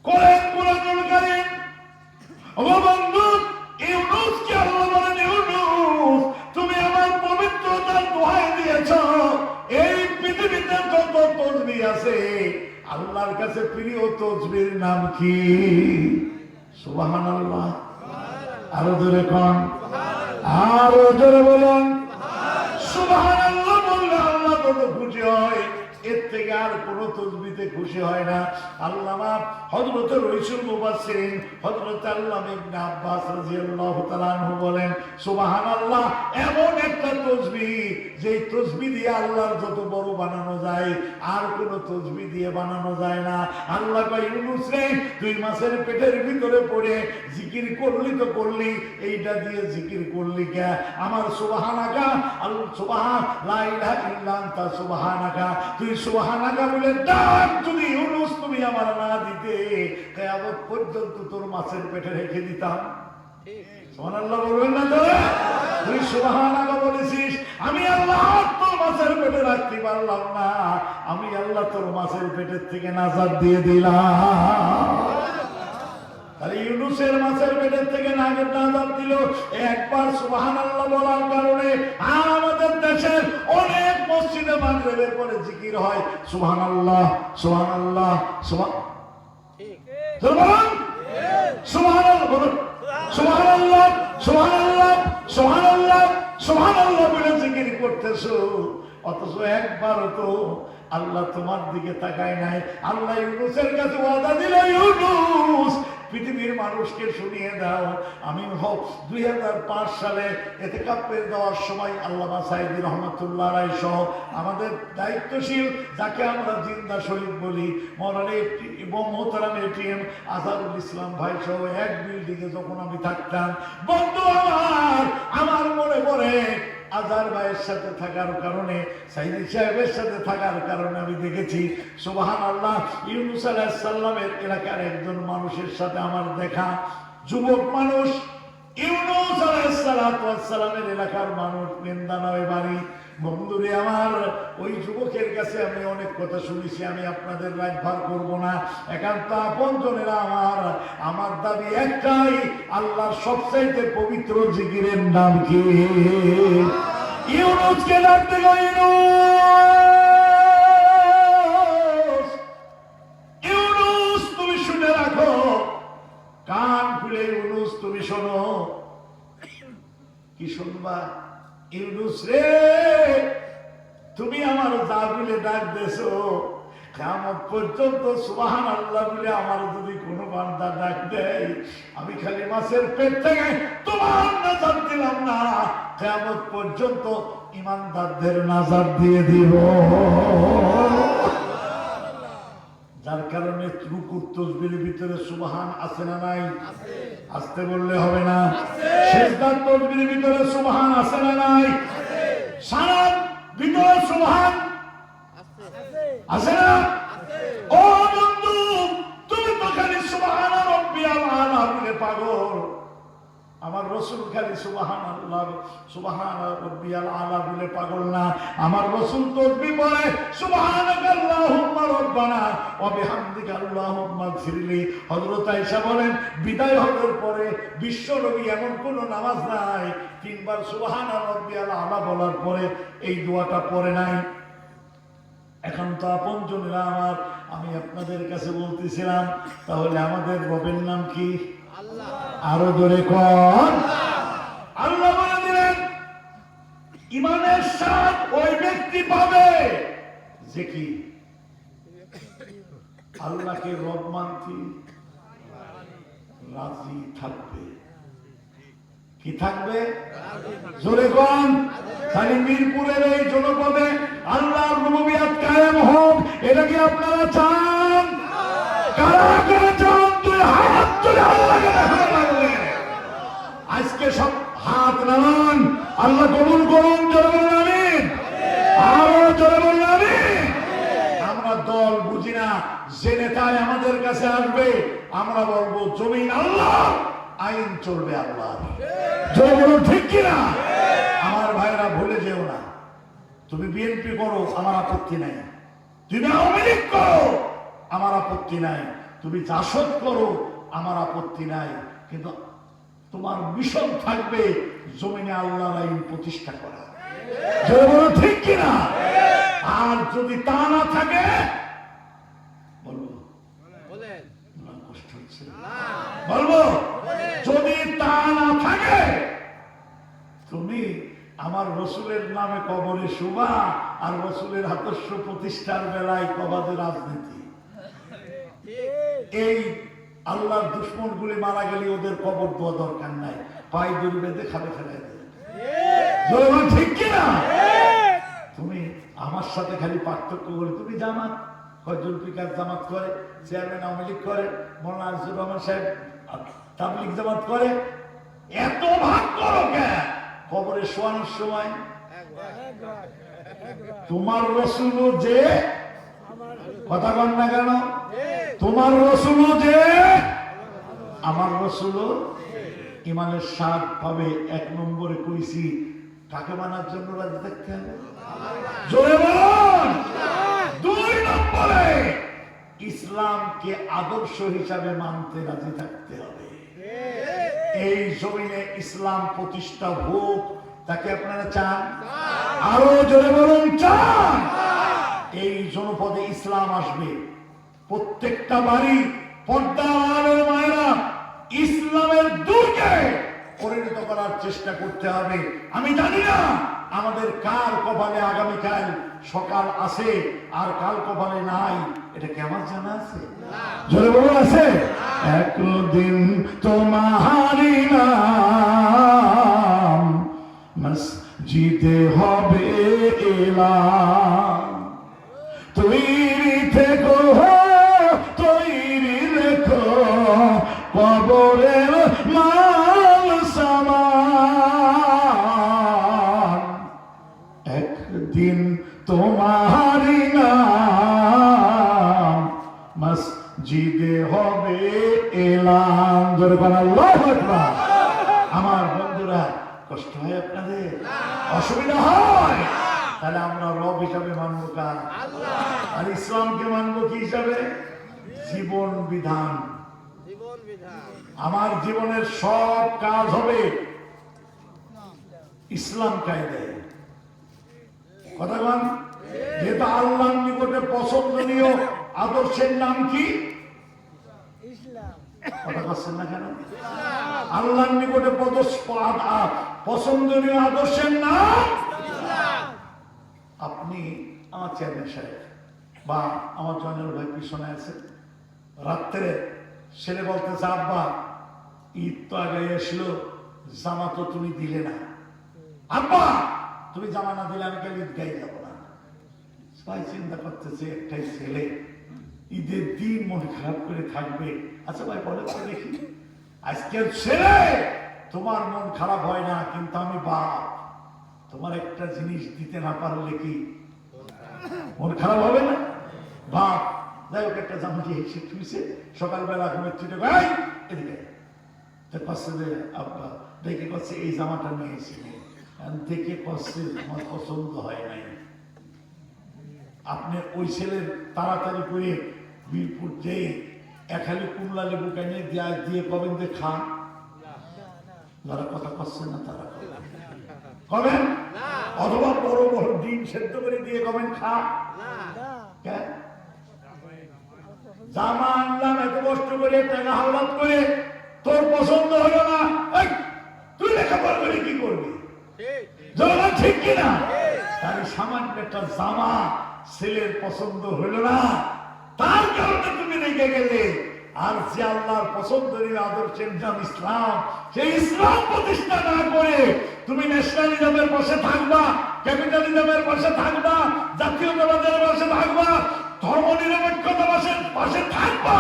S1: কোরআন কোরআনুল কারীম। ও বন্ধু, ইউনূসকে আল্লাহ বলেন, ইউনূস তুমি আমার পবিত্রতার দোহাই দিয়েছো। এই পৃথিবীতে যত তাসবিহ আছে, আল্লাহর কাছে প্রিয় তাসবিহর নাম কি? সুবহানাল্লাহ। আরো জোরে কোন, আরো জোরে বলুন। সুবহানাল্লাহ বললে আল্লাহ কত খুশি হয়, এর থেকে আর কোন তাসবিহতে খুশি হয় না। আল্লামা হযরত রইসুল মুফাসসিরিন হযরত আল্লামা ইবনে আব্বাস রাদিয়াল্লাহু তাআলা আনহু বলেন, সুবহানাল্লাহ এমন একটা তাসবিহ যে তাসবিহ দিয়ে আল্লাহর যত বড় বানানো যায়, আর কোন তাসবিহ দিয়ে বানানো যায় না। আল্লাহ কয়, ইউনূস রে তুই মাছের পেটের ভিতরে পড়ে জিকির করলি তো করলি, এইটা দিয়ে জিকির করলি কে? আমার সুবহানাকা সুবহান লা ইলাহা ইল্লা আনতা সুবহানাকা, তুই সুবহানাকা বলে ডাক যদি ইউনূস তুমি আমার না দিতে, কিয়ামত পর্যন্ত তোর মাছের পেটে রেখে দিতাম। সুবহানাল্লাহ বলবেন না? তুই সুবহানাকা বলেছিস, আমি আল্লাহ তোর মাছের পেটে রাখতে পারলাম না, আমি আল্লাহ তোর মাছের পেটের থেকে নাজাত দিয়ে দিলাম। আর ইউনূসের মাছের পেটের থেকে নাজাত দিল একবার সুবহানাল্লাহ বলার কারণে। আর আমাদের দেশের অনেক মসজিদে মাগরিবের পরে জিকির হয় সুবহানাল্লাহ সুবহানাল্লাহ সুবহানাল্লাহ বলুন, সুবহানাল্লাহ সুবহানাল্লাহ সুবহানাল্লাহ সুবহানাল্লাহ বলে জিকির করতেছো, অথচ একবারও তো আল্লাহ তোমার দিকে তাকায় নাই। আল্লাহ ইউনূসের কাছে ওয়াদা দিল, ইউনূস পৃথিবীর মানুষকে শুনিয়ে দাও। আমি 2005 সালে এতেকাফের দেওয়ার সময় আল্লামা সাইদি রহমাতুল্লাহ আলাইহি সহ আমাদের দায়িত্বশীল যাকে আমরা জিন্দা শহীদ বলি মৌলানা এবং মোহতারাম এটিএম আজহারুল ইসলাম ভাই সহ এক বিল্ডিংয়ে যখন আমি থাকতাম, বন্ধু আমার মনে পড়ে আজহার ভাইয়ের সাথে থাকার কারণে, সাইদি সাহেবের সাথে থাকার কারণে আমি দেখেছি সুবহানাল্লাহ ইউনূস আলাইহিস সালামের এলাকার একজন মানুষের সাথে আমার দেখা, যুবক মানুষ, ইউনূস আলাইহিস সালামের এলাকার মানুষ, নিন্দানয় বাড়ি। বন্ধুরে আমার, ওই যুবকের কাছে আমি অনেক কথা শুনেছি, আমি আপনাদের রাত ভার করবো না। একান্ত আপনজনেরা আমার দাবি একটাই, আল্লাহর সবচাইতে পবিত্র জিকিরের নাম কি? ইউনূসকে ডাকতে গো, ইউনূস, ইউনূস তুমি শুনে রাখো, কান খুলে ইউনূস তুমি শোনো। কি শুনবা? ইউনূস রে, তুমি আমার যা বলে ডাক দেছো, কিয়ামত পর্যন্ত সুবহানাল্লাহ বলে আমার যদি কোনো বান্দা ডাক দেয়, আমি খালি মাছের পেট থেকে তোমার নাজাত দিলাম না, কিয়ামত পর্যন্ত ঈমানদারদের নাজাত দিয়ে দিব। যার কারণে রুকুর তাসবিহের ভিতরে সুবহান আছে না নাই? আসতে বললে হবে না। সিজদার তাসবিহের ভিতরে সুবহান আছে না নাই? সালাত ভিতরে সুবহান আছে না? ও বন্ধু, তুমি তো খালি সুবহান রাব্বিয়াল আলা বলে পাগল। আমার রাসূল খালি সুবহানাল্লাহ সুবহান রাব্বিয়াল আলা বলে পাগল না। আমার রাসূল তাসবিহ পড়ে সুবহানাকাল্লাহুম্মা রাব্বানা ওয়া বিহামদিকা আল্লাহুম্মা গফিরলি। হযরত আয়েশা বলেন, বিদায় হওয়ার পরে বিশ্ব নবী এমন কোন নামাজ নাই তিনবার সুবহান রাব্বিয়াল আলা বলার পরে এই দোয়াটা পড়ে নাই। এখন তো আপনজনেরা আমার, আমি আপনাদের কাছে বলতেছিলাম, তাহলে আমাদের রবের নাম কি? আল্লাহ। আরো জোরে কোন? আল্লাহ বলে দিলেন, ঈমানের স্বাদ ওই ব্যক্তি পাবে যে কি আল্লাহকে রব মানতে রাজি থাকবে। কি থাকবে? জোরে কোন? খালি মিরপুরের এই জনপদে আল্লাহর রুবুবিয়ত কায়েম হোক, এটা কি আপনারা চান? কারা কারা চান? দুই হাত তুলে আল্লাহকে দেখা লাগবে। আজকে সব হাত নামান, আল্লাহ কবুল করুন। জোরে বলুন আমিন। আরো জোরে বলুন আমিন। আমরা দল বুঝি না, যে নেতায় আমাদের কাছে আসবে আমরা বলবো জমিন আল্লাহ, আইন চলবে আল্লাহ। জোরে বলুন ঠিক কিনা? আমার ভাইরা ভুলে যেও না, তুমি বিএনপি করো আমার আপত্তি নাই, তুমি আওয়ামী লীগ করো আমার আপত্তি নাই, তুমি জাসদ করো আমার আপত্তি নাই, কিন্তু তোমার মিশন থাকবে জমিনে আল্লাহর আইন প্রতিষ্ঠা করা। জোরে বলুন ঠিক কিনা? আর যদি তা না থাকে, বলবো কষ্ট হচ্ছে, বলবো যদি তা না থাকে, তুমি আমার রসুলের নামে কবরে শুবা, আর রসুলের আদর্শ প্রতিষ্ঠার বেলায় কবাদে রাজনীতি। এই আল্লাহর দুশ্মন গুলি মারা গেলে ওদের কবর দেওয়া দরকার নাই, পায়ে দড়ি বেঁধে খাবে ফেলাই দেবে। ঠিক কিনা? তুমি আমার সাথে খালি পার্থক্য করে, তুমি জামাত ফজল পিকার জামাত করে, চেয়ারম্যান আওয়ামী লীগ করে, মৌলানা আজিজুর রহমান সাহেব তাবলীগ জামাত করে, এত ভাগ করো কেন? কবরে শোয়ানোর সময় তোমার রসুল যে কথা বল না কেন, তোমার রসুল যে আমার রসুল ইমানের স্বাদ পাবে। এক নম্বরে কইছি, কাকে মানার জন্য রাজি থাকতে হবে? জোরে বলুন। দুই নম্বরে ইসলামকে আদর্শ হিসাবে মানতে রাজি থাকতে হবে। এই জমিনে ইসলাম প্রতিষ্ঠা হোক, তাকে আপনারা চান? আরো জোরে বলুন চান? এই জনপদে ইসলাম আসবে, প্রত্যেকটা বাড়ি পর্দার মায়েরা ইসলামের দুর্গে পরিণত করার চেষ্টা করতে হবে। আমি জানি না আমাদের কার কপালে আগামীকাল সকাল আছে আর কাল কপালে নাই, এটা কি আমার জানা আছে? জোরে বলুন আছে? একদিন তোমারি নাম মসজিদে হবে এলাম। তৈরি থেকো তৈরি রেখো কবরের মাল সামান। একদিন তোমারি নাম মসজিদে হবে এলাম। জোরে বলেন আল্লাহু আকবার। আমার বন্ধুরা, কষ্ট হয় আপনাদের? অসুবিধা হয়? তাহলে আমরা রব হিসাবে মানবো কার? আর ইসলামকে মানবো কি হিসাবে? জীবন বিধান। আমার জীবনের সব কাজ হবে ইসলাম কায়দায়। কথা বল। যেটা আল্লাহর নিকটে পছন্দনীয় আদর্শের নাম কি? কথা বলছেন না কেন? আল্লাহর নিকটে পছন্দনীয় আদর্শের নাম। আপনি আমার চেয়ারম্যান সাহেব বা আমার জনের ভাই পিছনে আছে, রাত্রে ছেলে বলতেছে আব্বা ঈদ তো আগে এসলো, জামা তো তুমি দিলে না। আব্বা তুমি জামা না দিলে আমি কেন ঈদগাহে যাবো না। সবাই চিন্তা করতেছে একটাই ছেলে ঈদের দিন মন খারাপ করে থাকবে। আচ্ছা ভাই বলে তো দেখি, আজকের ছেলে তোমার মন খারাপ হয় না, কিন্তু আমি বাপ, তোমার একটা জিনিস দিতে না পারলে কি মন খারাপ হবে না? বাপ যাই হোক একটা জামা দিয়ে এসে তুইছে, সকালবেলা ঘুমের ছুটে ভাই এদিকে পাশে আব্বা দেখে করছে এই জামাটা নিয়ে এসেছি, দেখে করছে আমার পছন্দ হয় নাই। আপনি ওই ছেলের তাড়াতাড়ি করে বীরপুর যেয়ে একালি কুমলা লেবু কেনে দিয়ে কবেন যে খান। যারা কথা করছেন না তারা কবেন, অথবা বড় বড় ডিম সেদ্ধ করে দিয়ে কবেন খা। জামা আনলাম এত কষ্ট করে, টাকা হাওলাত করে, তোর পছন্দ হলো না, তুই লেখাপড়া করে কি করবি? ঠিক কিনা? তাহলে সামান্য একটা জামা ছেলের পছন্দ হইল না, তার কারণে তুমি রেখে গেলে। আর যে আল্লাহর পছন্দের আদর্শের নাম ইসলাম, সেই ইসলাম প্রতিষ্ঠা না করে তুমি ন্যাশনালিজমের পাশে থাকবা, ক্যাপিটালিজমের পাশে থাকবা, জাতীয়তাবাদের পাশে থাকবা, ধর্ম নিরপেক্ষতার পাশে থাকবা,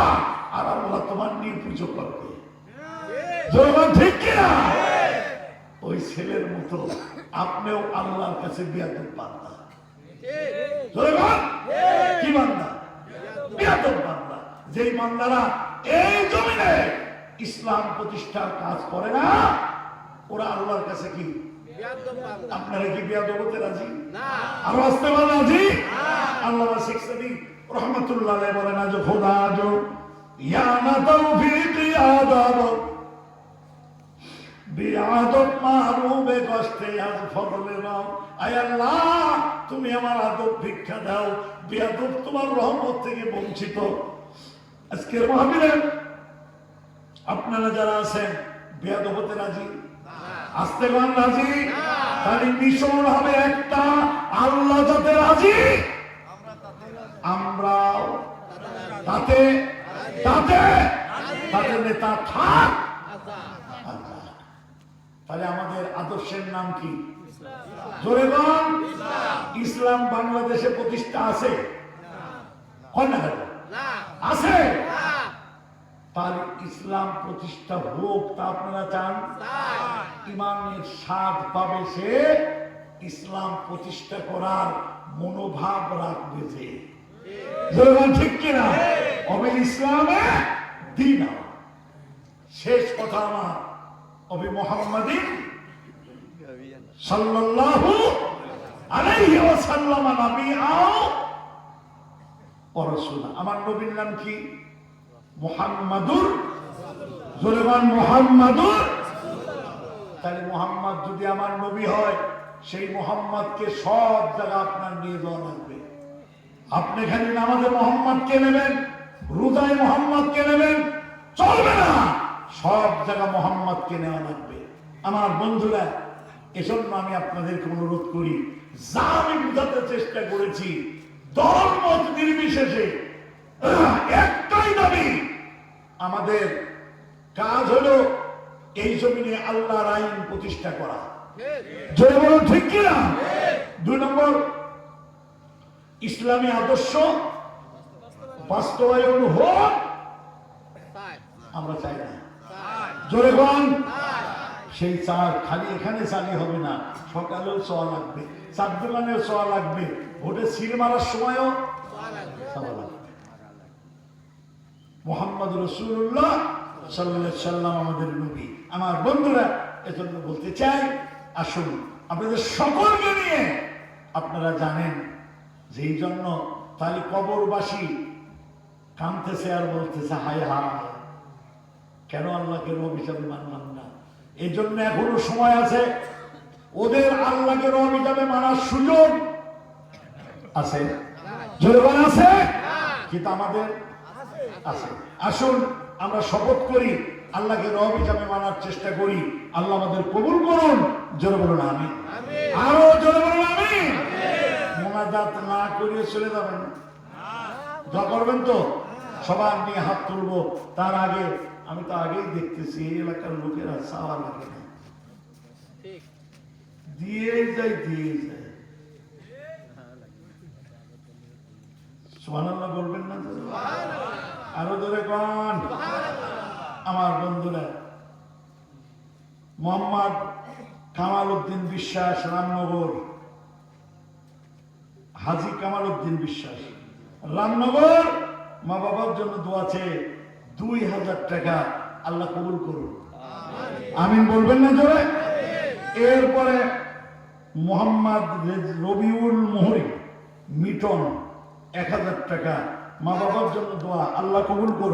S1: আর আল্লাহ তোমার নিয়ে পুজো করবে। ঠিক কিনা? ওই ছেলের মতো আপনিও আল্লাহর কাছে বিয়াদব বান্দা। কি বান্দা? বিয়াদব বান্দা। যেই বান্দারা এই জমিনে ইসলাম প্রতিষ্ঠার কাজ করে না, ওরা আল্লাহর কাছে কি? আপনারা কি বিয়াদব হতে রাজি? আর আসতে রাজি? আল্লাহ শিখছেন রহমতুল্লাহ বলেন আজ খোদা জো ইয়া না তৌফিক ইয়াদাব বিআদব মাহবুবে কষ্টে আজ ফজলে নাও। আয় আল্লাহ তুমি আমার আদব ভিক্ষা দাও, বিয়াদব তোমার রহমত থেকে বঞ্চিত। আজকের মাহফিলে আপনারা যারা আছেন বিয়াদব হতে রাজি? আসতে গান রাজি? তাহলে মিশন হবে একটা, আল্লাহ যাতে রাজি আমরাও তাতে তাতে তাতে নেতা থাক। তাহলে আমাদের আদর্শের নাম কি? জোরে বল। ইসলাম বাংলাদেশে প্রতিষ্ঠা আছে? আছে? তাহলে ইসলাম প্রতিষ্ঠা হোক, তা আপনারা চান? ইমানের স্বাদ পাবে সে, ইসলাম প্রতিষ্ঠা করার মনোভাব রাখবে যে। ঠিক কিনা? অবিল ইসলামে দিন। শেষ কথা আমার, অবি মুহাম্মাদিন সাল্লাল্লাহু আলাইহি ওয়াসাল্লাম নবিয়্যাও ওয়া রাসূলা। আমার নবীর নাম কি? মুহাম্মাদুর। জোরে বল মুহাম্মাদুর। তাহলে মুহাম্মদ যদি আমার নবী হয়, সেই মুহাম্মদকে সব জায়গা আপনার নিয়ে যাওয়া লাগবে। আপনি খালি নামাজে মুহাম্মদকে নেবেন, রোজায় মুহাম্মদকে নেবেন, চলবে না। সব জায়গা মুহাম্মদকে নেওয়া লাগবে। আমার বন্ধুরা, এজন্য আমি আপনাদেরকে অনুরোধ করি, যা আমি বুঝাতে চেষ্টা করেছি, দল মত নির্বিশেষে একটাই দাবি, আমাদের কাজ হলো এই জমিনে আল্লাহর আইন প্রতিষ্ঠা করা। জোরে বলুন ঠিক কিনা? 2 নম্বর, ইসলামী আদর্শ বাস্তবায়ন হোক, আমরা চাই না। জোরে বলুন। সেই চাল খালি এখানে চালি হবে না, সকালেও চাওয়া লাগবে, চার দোকানেও চাওয়া লাগবে, ভোটে সিল মারার সময়ও চাওয়া লাগবে। মুহাম্মদ রাসূলুল্লাহ সাল্লাল্লাহু আলাইহি সাল্লাম আমাদের নবী। আমার বন্ধুরা, এজন্য বলতে চাই, আসুন আপনাদের সকলকে নিয়ে, আপনারা জানেন যে এই জন্য তাহলে কবরবাসী কাঁদতেছে আর বলতেছে হায় হায়, কেন আল্লাহকে রব হিসাবে মানলাম না। এই জন্য এখনো সময় আছে, ওদের আল্লাহকে রব হিসাবে মানার সুযোগ আছে, জোরবান আছে, কিন্তু আমাদের আছে। আসুন আমরা শপথ করি, আল্লাহকে রব হিসাবে মানার চেষ্টা করি। আল্লাহ আমাদের কবুল করুন। জোরে বলুন আমিন। আরো জোরে বলুন আমিন। মোনাজাত না করিয়ে চলে যাবেন না, দোয়া করবেন তো? সবার নিয়ে হাত তুলবো। তার আগে আমি তো আগেই দেখতেছি এই এলাকার লোকেরা চাওয়া লাগে না, দিয়ে যায়। সুবহানাল্লাহ বলবেন না? আরো ধরে কোন? আমার বন্ধুরা, মোহাম্মদ কামাল উদ্দিন বিশ্বাস, রামনগর, হাজী কামাল উদ্দিন বিশ্বাস, রামনগর, মা বাবার জন্য দোয়া চেয়ে 2000 টাকা, আল্লাহ কবুল করুন। আমিন বলবেন না জোরে? এরপরে মোহাম্মদ রবিউল মোহরি, মিটন, 1000 টাকা, মা বাবার জন্য দোয়া, আল্লাহ কবুল করুন।